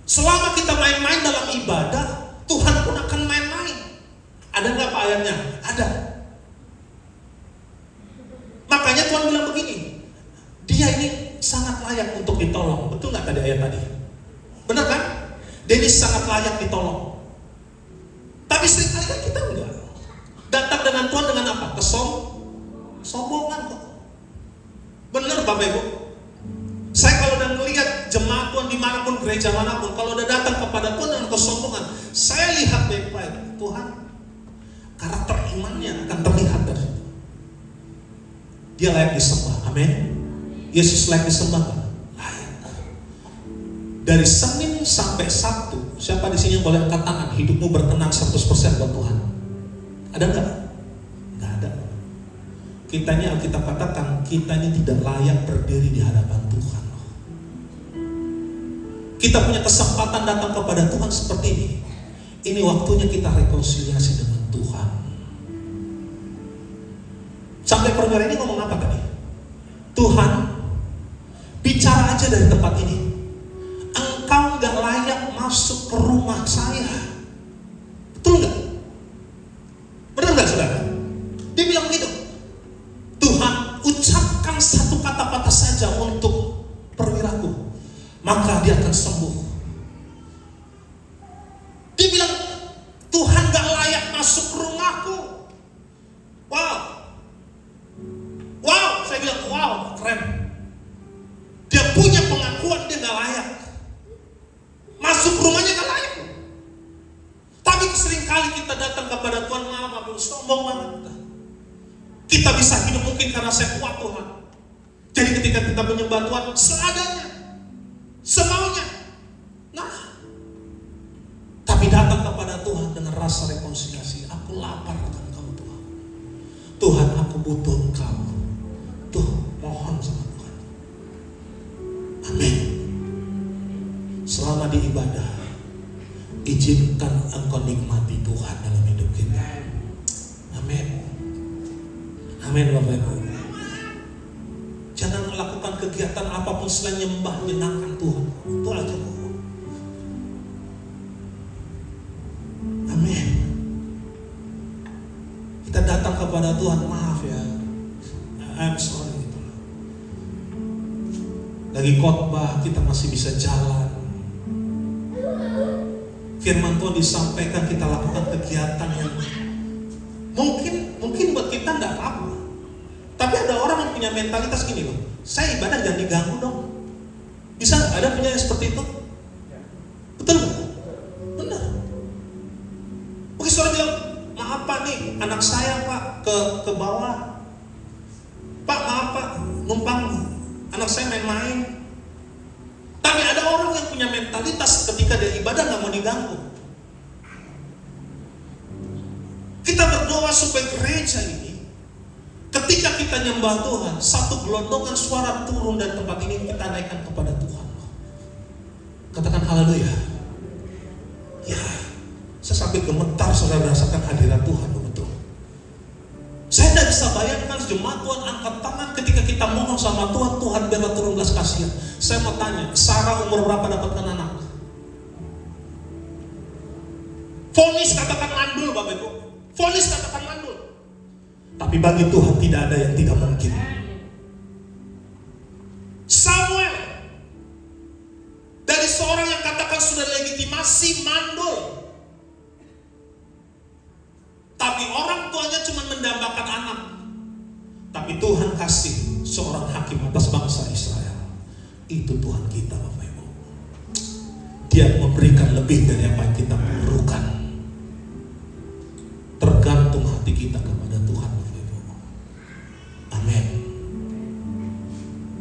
Selama kita main-main dalam ibadah, Tuhan pun akan main-main. Ada nggak Pak ayatnya? Ada. Makanya Tuhan bilang begini, Dia ini sangat layak untuk ditolong. Betul nggak tadi ayat tadi? Benar kan? Dia ini sangat layak ditolong. Tapi seringkali kan kita enggak. Datang dengan Tuhan dengan apa? Kesombongan kok. Benar Bapak Ibu? Saya kalau udah melihat jemaat Tuhan dimanapun, gereja manapun, kalau udah datang kepada Tuhan dengan kesombongan, saya lihat baik-baik, Tuhan, karakter imannya akan terlihat dari situ. Dia layak disembah, amin. Yesus layak disembah kan? Layak. Dari Senin sampai Sabtu, siapa di sini yang boleh angkat tangan? Hidupmu berkenan 100% buat Tuhan. Ada nggak? Nggak ada. Kita ini Alkitab katakan, kita ini tidak layak berdiri di hadapan Tuhan. Kita punya kesempatan datang kepada Tuhan seperti ini. Ini waktunya kita rekonsiliasi dengan Tuhan. Sampai perwira ini ngomong apa tadi? Tuhan, bicara aja dari tempat ini. Engkau gak layak masuk ke rumah saya. Betul gak? Benar gak saudara? Dia bilang begitu. Tuhan, ucapkan satu kata-kata saja untuk perwiraku, maka dia akan sembuh. Dia bilang, Tuhan gak layak masuk ke rumahku. Wow, saya bilang wow, keren. Dia punya pengakuan Kita bisa hidup mungkin karena saya kuat Tuhan. Jadi ketika kita menyembah Tuhan seadanya, semaunya. Nah, tapi datang kepada Tuhan dengan rasa rekonsiliasi. Aku lapar akan Kau Tuhan. Tuhan, aku butuh Engkau. Tuh, mohon sama Tuhan. Amin. Selama di ibadah, izinkan Engkau nikmati Tuhan dalam hidup kita. Amin. Amin Bapak Ibu. Jangan melakukan kegiatan apapun selain nyembah, menyenangkan Tuhan. Itu aja kok. Amin. Kita datang kepada Tuhan, maaf ya, I'm sorry gitu. Lagi khotbah kita masih bisa jalan. Firman Tuhan disampaikan, kita lakukan kegiatan yang mungkin buat kita nggak apa-apa. Tapi ada orang yang punya mentalitas gini loh, saya ibadah jangan diganggu dong. Bisa ada punya yang seperti itu? Betul nggak? Benar. Mungkin seorang bilang, maaf Pak nih, anak saya Pak ke bawah. Pak maaf Pak, numpang anak saya main-main. Tapi ada orang yang punya mentalitas ketika dia ibadah nggak mau diganggu. Kita berdoa supaya gereja ini, ketika kita nyembah Tuhan, satu gelondongan suara turun dari tempat ini kita naikkan kepada Tuhan. Katakan haleluya. Ya, saya sampai gemetar saudara merasakan hadirat Tuhan, betul. Saya tidak bisa bayangkan jemaat Tuhan angkat tangan ketika kita mohon sama Tuhan, Tuhan biarlah turun belas kasihan. Saya mau tanya, Sarah umur berapa dapatkan anak? Fonis katakan mandul Bapak Ibu. Fonis katakan mandul. Tapi bagi Tuhan tidak ada yang tidak mungkin. Samuel dari seorang yang katakan sudah legitimasi mandul, tapi orang tuanya cuma mendambakan anak. Tapi Tuhan kasih seorang hakim atas bangsa Israel. Itu Tuhan kita Bapak Ibu. Dia memberikan lebih dari apa yang kita perlukan. Tergantung hati kita kepada Tuhan Bapak Ibu. Amin.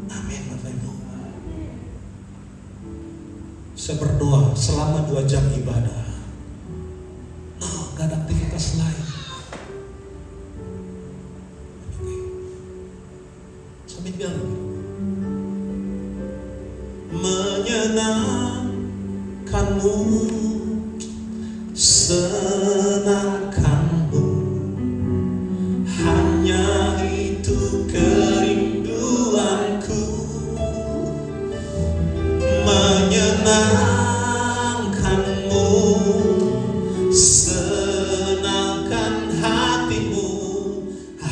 Amin Bapak Ibu. Saya berdoa selama 2 jam ibadah, gak ada aktivitas lain. Sambil bilang menyenangkanmu, senangkanmu, hanya itu kerinduanku. Menyenangkanmu, senangkan hatimu,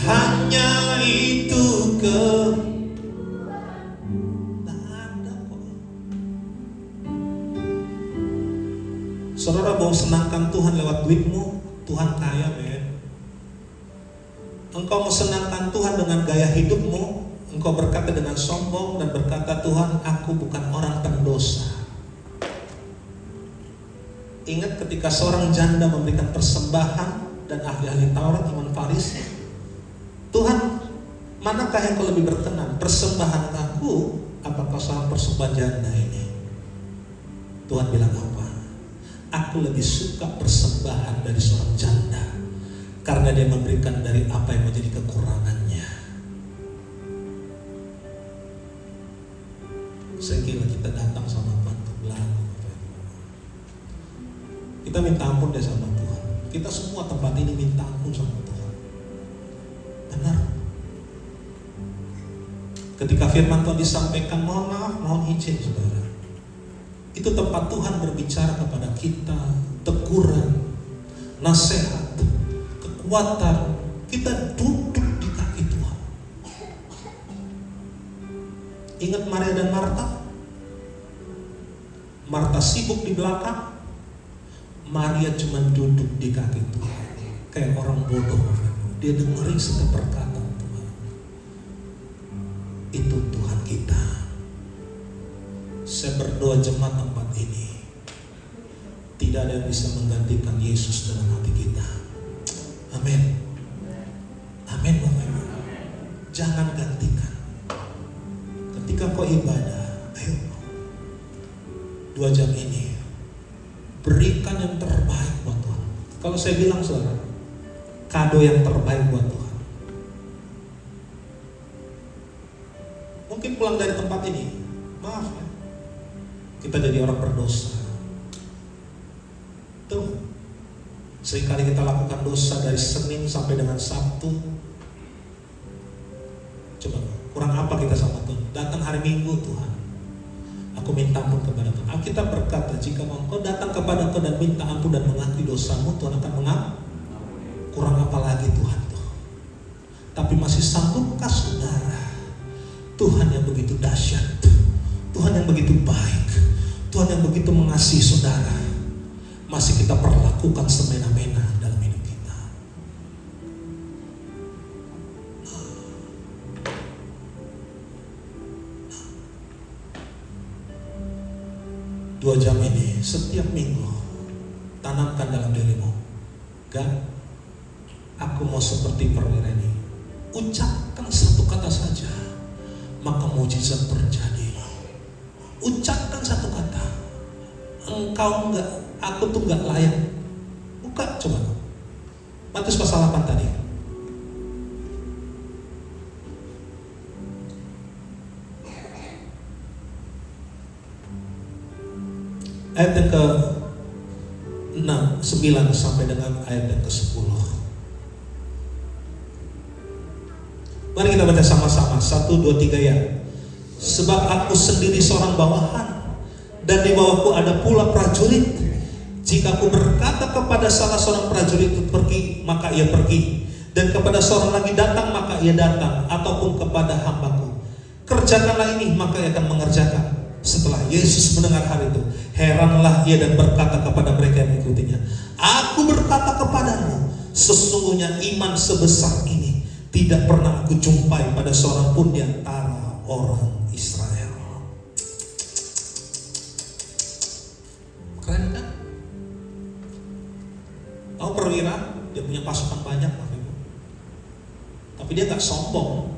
hanya itu Saudara mau senangkan Tuhan lewat duitmu, Tuhan kaya men. Engkau mau senangkan Tuhan dengan gaya hidupmu, engkau berkata dengan sombong dan berkata, Tuhan aku bukan orang pendosa. Ingat ketika seorang janda memberikan persembahan dan ahli-ahli Taurat, Imam Farisi, Tuhan manakah yang kau lebih berkenan, persembahan aku apakah seorang persembahan janda ini? Tuhan bilang apa? Aku lebih suka persembahan dari seorang janda, karena dia memberikan dari apa yang menjadi kekurangannya. Saya kira kita datang sama Tuhan untuk belajar. Kita minta ampun deh sama Tuhan. Kita semua tempat ini minta ampun sama Tuhan. Benar. Ketika firman Tuhan disampaikan, mohon maaf, mohon izin saudara. Itu tempat Tuhan berbicara kepada kita, teguran, nasihat, kekuatan. Kita duduk di kaki Tuhan. Ingat Maria dan Marta? Marta sibuk di belakang, Maria cuma duduk di kaki Tuhan. Kayak orang bodoh. Dia dengerin setiap perkataan Tuhan. Itu Tuhan kita. Saya berdoa jemaat tempat ini, tidak ada yang bisa menggantikan Yesus dalam hati kita. Amin. Amin Bapak Ibu. Jangan gantikan. Ketika kau ibadah, ayo 2 jam ini berikan yang terbaik buat Tuhan. Kalau saya bilang saudara, kado yang terbaik buat Tuhan. Mungkin pulang dari tempat ini, maaf ya, kita jadi orang berdosa. Tuh, seringkali kita lakukan dosa dari Senin sampai dengan Sabtu. Coba, kurang apa kita sama Tuhan? Datang hari Minggu, Tuhan, aku minta ampun kepada Tuhan. Alkitab berkata, jika engkau datang kepada Tuhan dan minta ampun dan mengakui dosamu, Tuhan akan mengampuni. Kurang apa lagi Tuhan tuh? Tapi masih sanggupkah saudara? Tuhan yang begitu dahsyat, Tuhan yang begitu baik, Tuhan yang begitu mengasihi saudara, masih kita perlakukan semena-mena dalam hidup kita. 2 jam ini setiap minggu tanamkan dalam dirimu, God, aku mau seperti perwira ini. Ucapkan satu kata saja, maka mujizat terjadi. Ucapkan satu kata, engkau enggak, aku tuh enggak layak. Buka coba Matius pasal 8 tadi. Ayat yang ke-9 sampai dengan ayat yang ke-10. Mari kita baca sama-sama. 1, 2, 3 ya. Sebab aku sendiri seorang bawahan, dan di bawahku ada pula prajurit. Jika aku berkata kepada salah seorang prajurit itu pergi, maka ia pergi. Dan kepada seorang lagi datang, maka ia datang. Ataupun kepada hambaku, kerjakanlah ini, maka ia akan mengerjakan. Setelah Yesus mendengar hal itu, heranlah ia dan berkata kepada mereka yang mengikutinya, aku berkata kepadamu, sesungguhnya iman sebesar ini tidak pernah aku jumpai pada seorang pun di antara orang Israel. Keren kan? Tahu perwira, dia punya pasukan banyak, tapi dia gak sombong.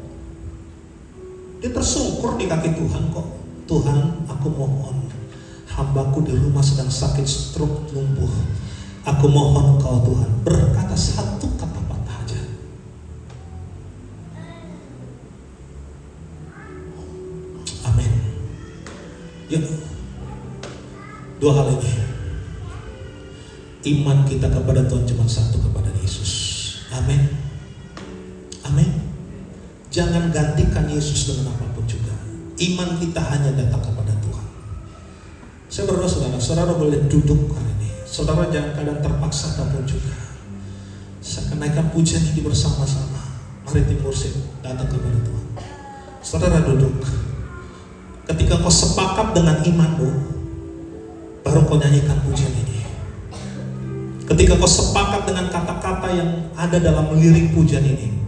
Dia tersungkur di kaki Tuhan kok. Tuhan, aku mohon, hambaku di rumah sedang sakit stroke lumpuh. Aku mohon Kau Tuhan, berkata satu kata patah aja. Amin. Yuk, 2 hal ini. Iman kita kepada Tuhan cuma satu, kepada Yesus. Amin. Amin. Jangan gantikan Yesus dengan apapun juga. Iman kita hanya datang kepada Tuhan. Saya berdoa saudara boleh duduk kali ini. Saudara jangan keadaan terpaksa ataupun juga. Saya akan naikkan pujian ini bersama-sama. Mari tim worship datang kepada Tuhan. Saudara duduk. Ketika kau sepakat dengan imanmu, baru kau nyanyikan pujian ini. Ketika kau sepakat dengan kata-kata yang ada dalam lirik pujian ini,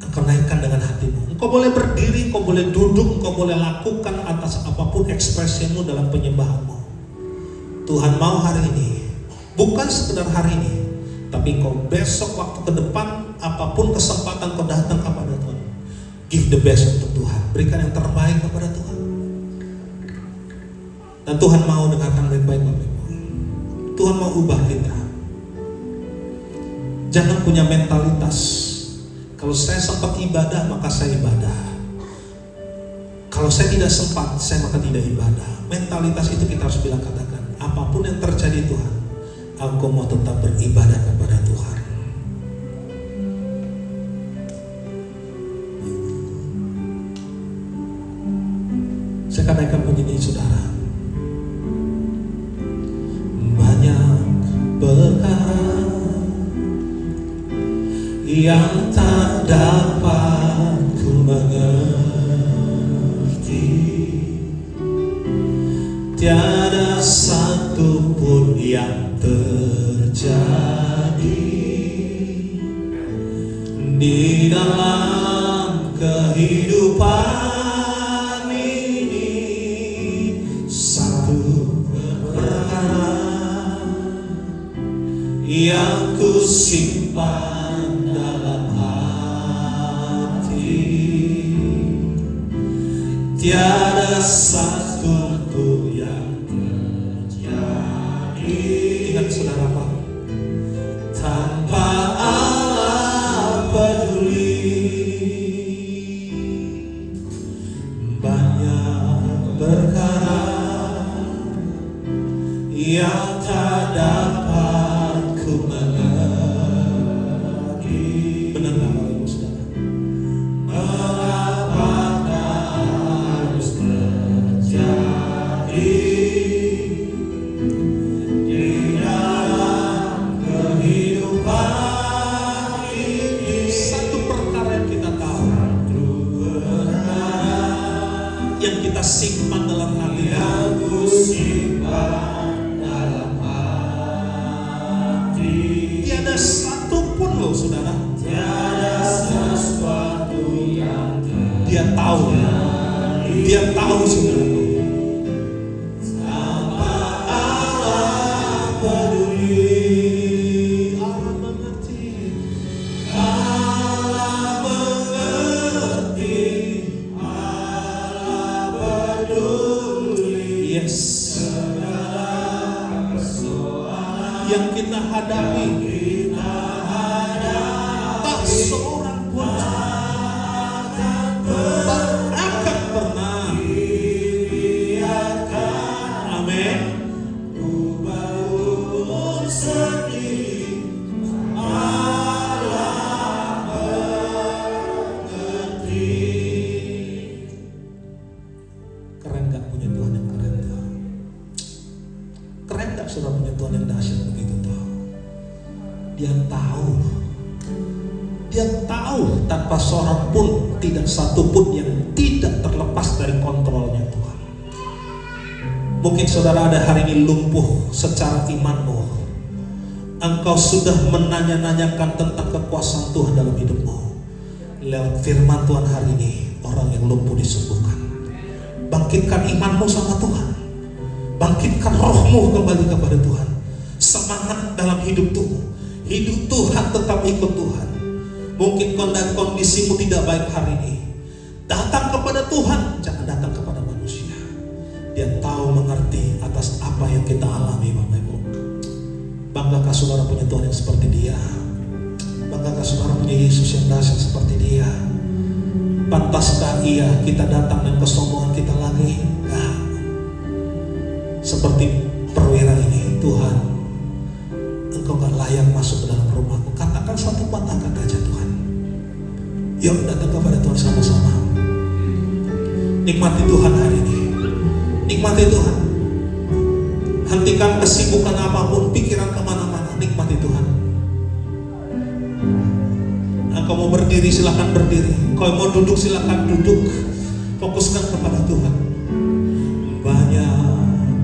kau naikkan dengan hatimu. Engkau boleh berdiri, engkau boleh duduk, engkau boleh lakukan atas apapun ekspresimu dalam penyembahanmu. Tuhan mau hari ini, bukan sekedar hari ini, tapi engkau besok waktu ke depan, apapun kesempatan kau datang kepada Tuhan, give the best untuk Tuhan. Berikan yang terbaik kepada Tuhan. Dan Tuhan mau dengarkan baik-baik Bapak Ibu. Tuhan mau ubah kita. Jangan punya mentalitas, kalau saya sempat ibadah, maka saya ibadah. Kalau saya tidak sempat, saya maka tidak ibadah. Mentalitas itu kita harus bilang, katakan, apapun yang terjadi Tuhan, aku mau tetap beribadah kepada Tuhan. Saya akan naikkan penyanyi saudara. Banyak perkara yang tak dapat ku mengerti, tiada satu pun yang terjadi di dalam kehidupan ini. Satu perkara yang ku simpan dalam hati, satu yang terjadi. Ingat saudara apa? Tanpa Allah peduli, banyak perkara yang tak dapat ku mengerti. Benar nggak Bapak Ibu Saudara? Mengapa harus terjadi di dalam kehidupan ini? Satu perkara yang kita tahu, yang kita simpan dalam hati, yang ku simpan dalam hati. Tiada satu pun loh saudara, tiada sesuatu yang dia tahu, dia tahu saudara. Tanpa Allah peduli, Allah mengerti, Allah mengerti, Allah peduli. Yes, segala persoalan yang kita hadapi, tak seorang pun akan pernah dibiarkan. Amin. Bangun sedih, Allah mengerti. Keren gak punya Tuhan yang keren tuh? Keren gak saudara punya Tuhan yang dahsyat begitu tuh? Dia tahu, dia tahu tanpa seorang pun, tidak satu pun yang tidak terlepas dari kontrolnya Tuhan. Mungkin saudara ada hari ini lumpuh secara imanmu. Engkau sudah menanya-nanyakan tentang kekuasaan Tuhan dalam hidupmu. Lewat firman Tuhan hari ini, orang yang lumpuh disembuhkan. Bangkitkan imanmu sama Tuhan. Bangkitkan rohmu kembali kepada Tuhan. Semangat dalam hidup Tuhan. Hidup Tuhan, tetap ikut Tuhan. Mungkin kondisimu tidak baik hari ini, datang kepada Tuhan, jangan datang kepada manusia. Dia tahu mengerti atas apa yang kita alami, Bapak Ibu. Banggakah saudara punya Tuhan yang seperti Dia? Banggakah saudara punya Yesus yang dahsyat seperti Dia? Pantaskah Ia kita datang dan kesombongan kita lagi? Nah, seperti perwira ini, Tuhan, Engkau gak layak masuk ke dalam rumahku. Katakan satu patah kata aja Tuhan. Yuk datang kepada Tuhan sama-sama. Nikmati Tuhan hari ini. Nikmati Tuhan. Hentikan kesibukan apapun, pikiran kemana-mana. Nikmati Tuhan. Engkau mau berdiri silakan berdiri. Engkau mau duduk silakan duduk. Fokuskan kepada Tuhan. Banyak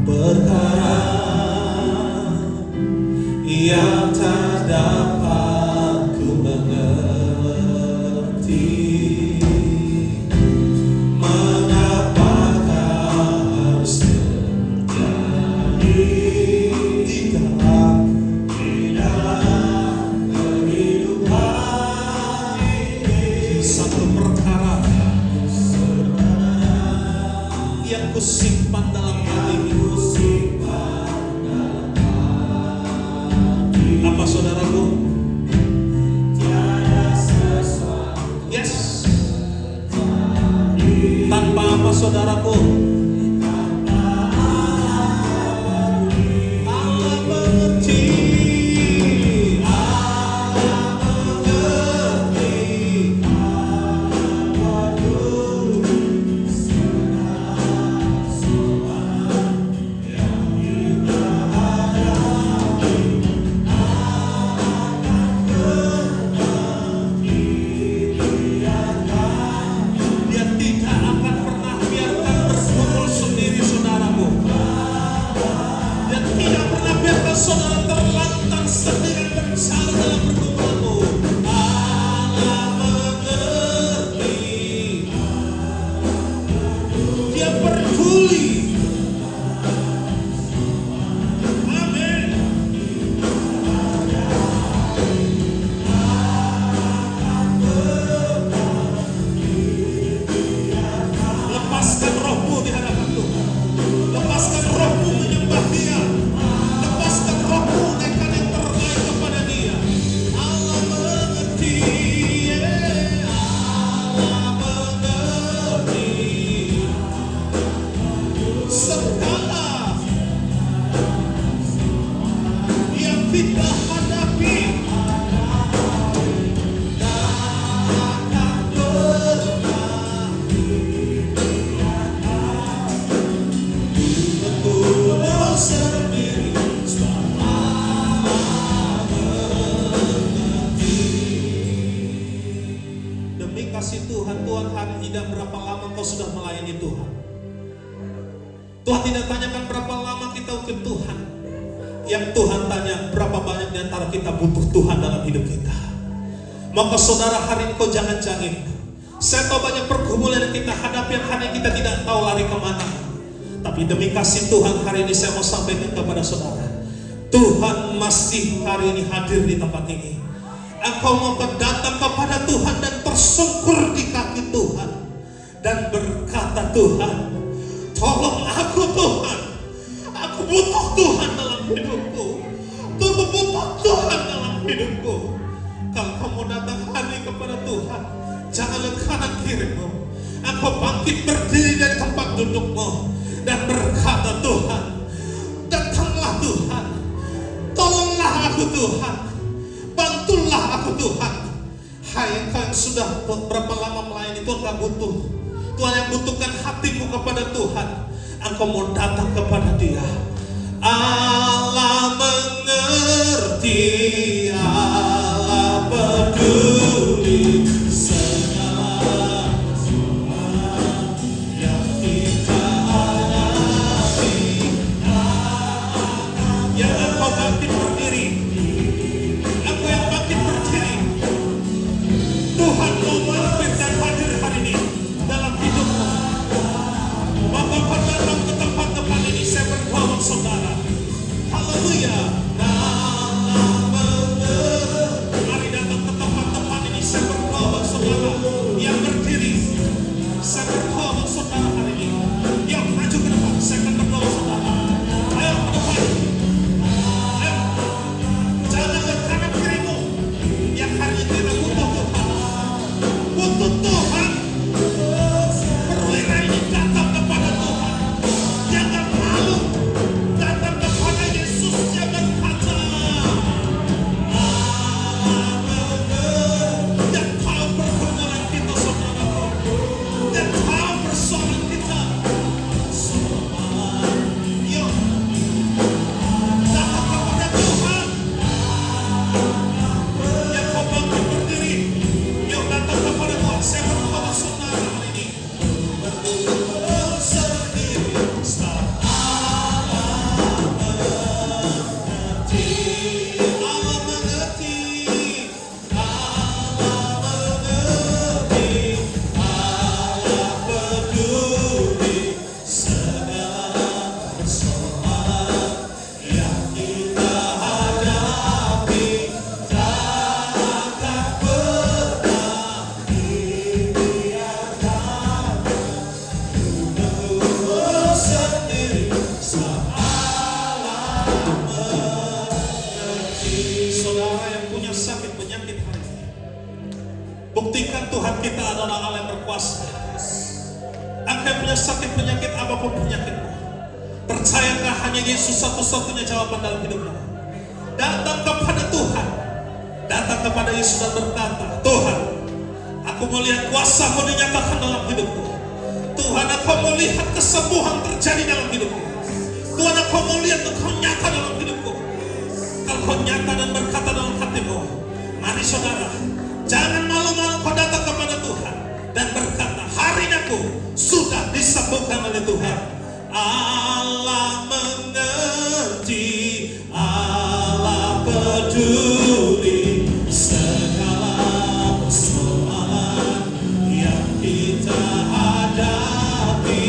perkara yang tak dapat ku mengerti. Mengapakah harus terjadi di dalam kehidupan ini? Satu perkara yang ku simpan dalam hatiku. Apa saudaraku? Yes. Tanpa apa saudaraku? Allah mengerti. Allah mengerti. Allah peduli. Segala soal yang kita hadapi. Dia tidak akan pernah biarkan berbuat Tuhan tidak tanyakan berapa lama kita untuk Tuhan. Yang Tuhan tanya, berapa banyak di antara kita butuh Tuhan dalam hidup kita. Maka saudara, hari ini kau jangan jangin. Saya tahu banyak pergumulan yang kita hadapi yang hanya kita tidak tahu lari kemana. Tapi demi kasih Tuhan, hari ini saya mau sampaikan kepada saudara, Tuhan masih hari ini hadir di tempat ini. Engkau mau datang kepada Tuhan dan tersungkur di kaki Tuhan dan berkata, Tuhan, tolong aku Tuhan. Aku butuh Tuhan dalam hidupku. Aku butuh Tuhan dalam hidupku. Kalau kamu datang hari kepada Tuhan, jangan lihat kanan kirimu. Engkau bangkit berdiri dari tempat dudukmu dan berkata, Tuhan, datanglah Tuhan. Tolonglah aku Tuhan. Bantulah aku Tuhan. Hai engkau yang sudah berapa lama melayani Tuhan, gak butuh. Tuhan yang butuhkan hatimu kepada Tuhan. Engkau mau datang kepada Dia. Allah mengerti, Allah peduli segala persoalan yang kita hadapi. Yang engkau bangkit berdiri, engkau yang bangkit berdiri. Tuhan mau mampir dan hadir hari ini dalam hidupmu. Maka kau datang ke tempat-tempat ini, saya berdoa saudara. Haleluya. Mari datang ke tempat-tempat ini, saya berdoa saudara yang berdiri. Saya berdoa saudara hari ini. Yuk maju ke depan, saya akan berdoa saudara. Ayo ke depan. Ayo. Jangan ke kanan kirimu. Yang hari ini tidak butuh Tuhan. Butuh Tuhan. Perwira ini datang kepada Tuhan. Jangan malu. Datang kepada Yesus. Jangan kata dan tahu pergumulan kita saudaraku. Dan tahu persoalan kita. Yuk. Datang kepada Tuhan. Yang kau bangkit berdiri. Yuk datang kepada Tuhan. Saya berdoa saudara hari ini. Berdoa sendiri. Allah mengerti. Allah mengerti. Allah peduli segala persoalan yang kita hadapi. Takkan pernah dibiarkan. Berdoa sendiri. Saudara yang punya sakit penyakit hari ini, buktikan Tuhan kita adalah Allah yang berkuasa. Engkau yang punya sakit penyakit apapun penyakitmu, percayakah hanya Yesus satu-satunya jawaban dalam hidupmu? Datang kepada Tuhan, datang kepada Yesus dan berkata, Tuhan, aku melihat kuasa-Mu dinyatakan dalam hidupku. Tuhan, aku melihat kesembuhan terjadi dalam hidupku. Tuhan, aku melihat Engkau nyata dalam hidupku. Kalau kau nyata dan berkata dalam hatimu, mari saudara, jangan malu-malu kau datang kepada Tuhan dan berkata, hari ini aku sudah disembuhkan oleh Tuhan. Allah mengerti, Allah peduli segala persoalan yang kita hadapi.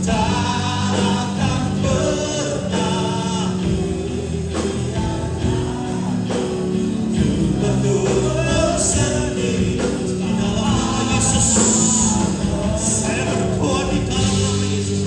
Takkan pernah berdoa sendiri dalam nama Yesus. Saya berdoa di dalam nama Yesus.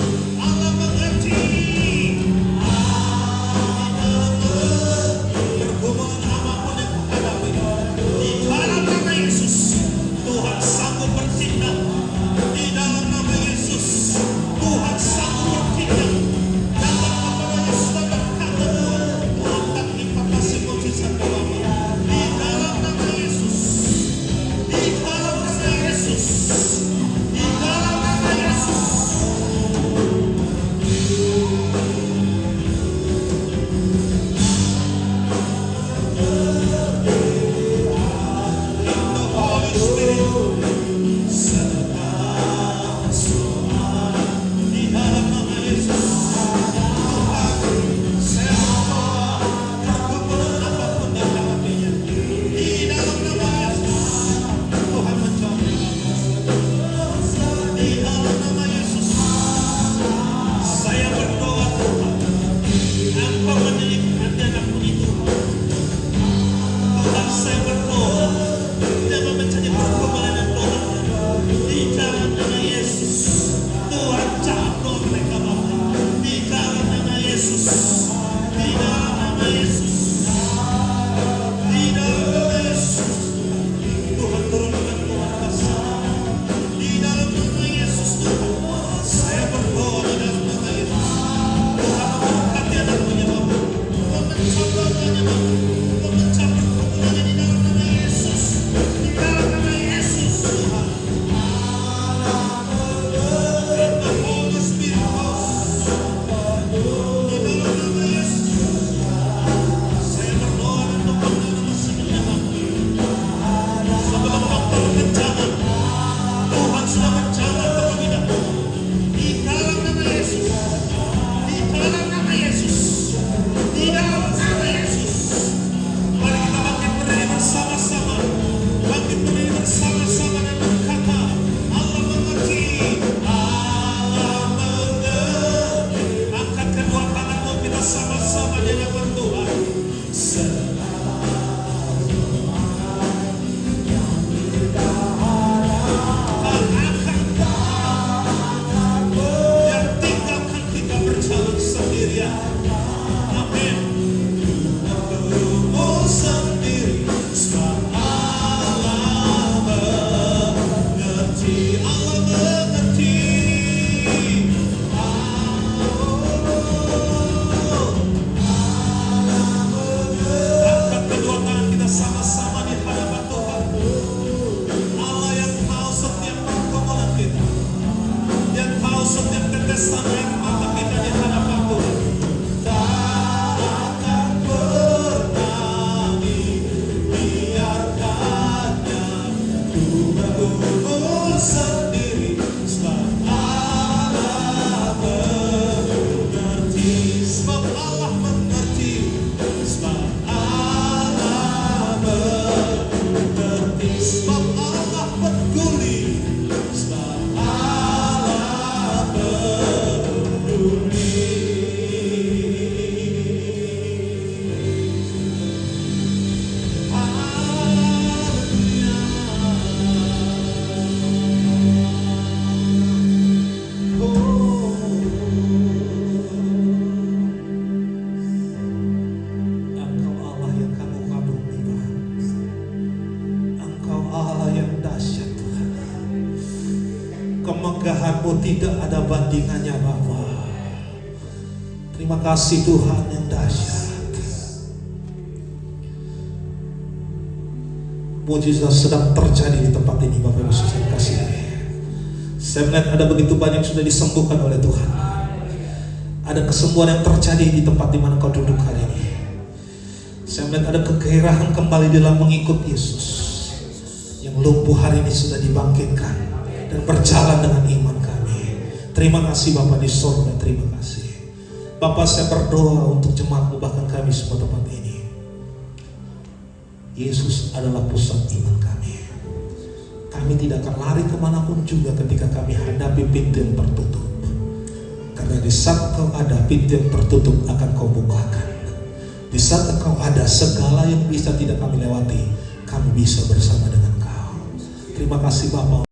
Sebab Allah mengerti, sebab Allah mengerti, sebab Allah peduli, sebab Allah peduli. Kemegahan-Mu tidak ada bandingannya Bapa. Terima kasih Tuhan yang dahsyat. Mujizat sedang terjadi di tempat ini Bapak Ibu Saudara kasih. Saya melihat ada begitu banyak yang sudah disembuhkan oleh Tuhan. Ada kesembuhan yang terjadi di tempat di mana kau duduk hari ini. Saya melihat ada kegairahan kembali dalam mengikut Yesus. Yang lumpuh hari ini sudah dibangkitkan dan berjalan dengan iman kami. Terima kasih Bapak di sorga, terima kasih. Bapak, saya berdoa untuk jemaat-Mu bahkan kami semua tempat ini. Yesus adalah pusat iman kami. Kami tidak akan lari kemanapun juga ketika kami hadapi pintu yang tertutup. Karena di saat Kau ada, pintu yang tertutup akan Kau bukakan. Di saat Engkau ada, segala yang bisa tidak kami lewati, kami bisa bersama dengan Kau. Terima kasih Bapak.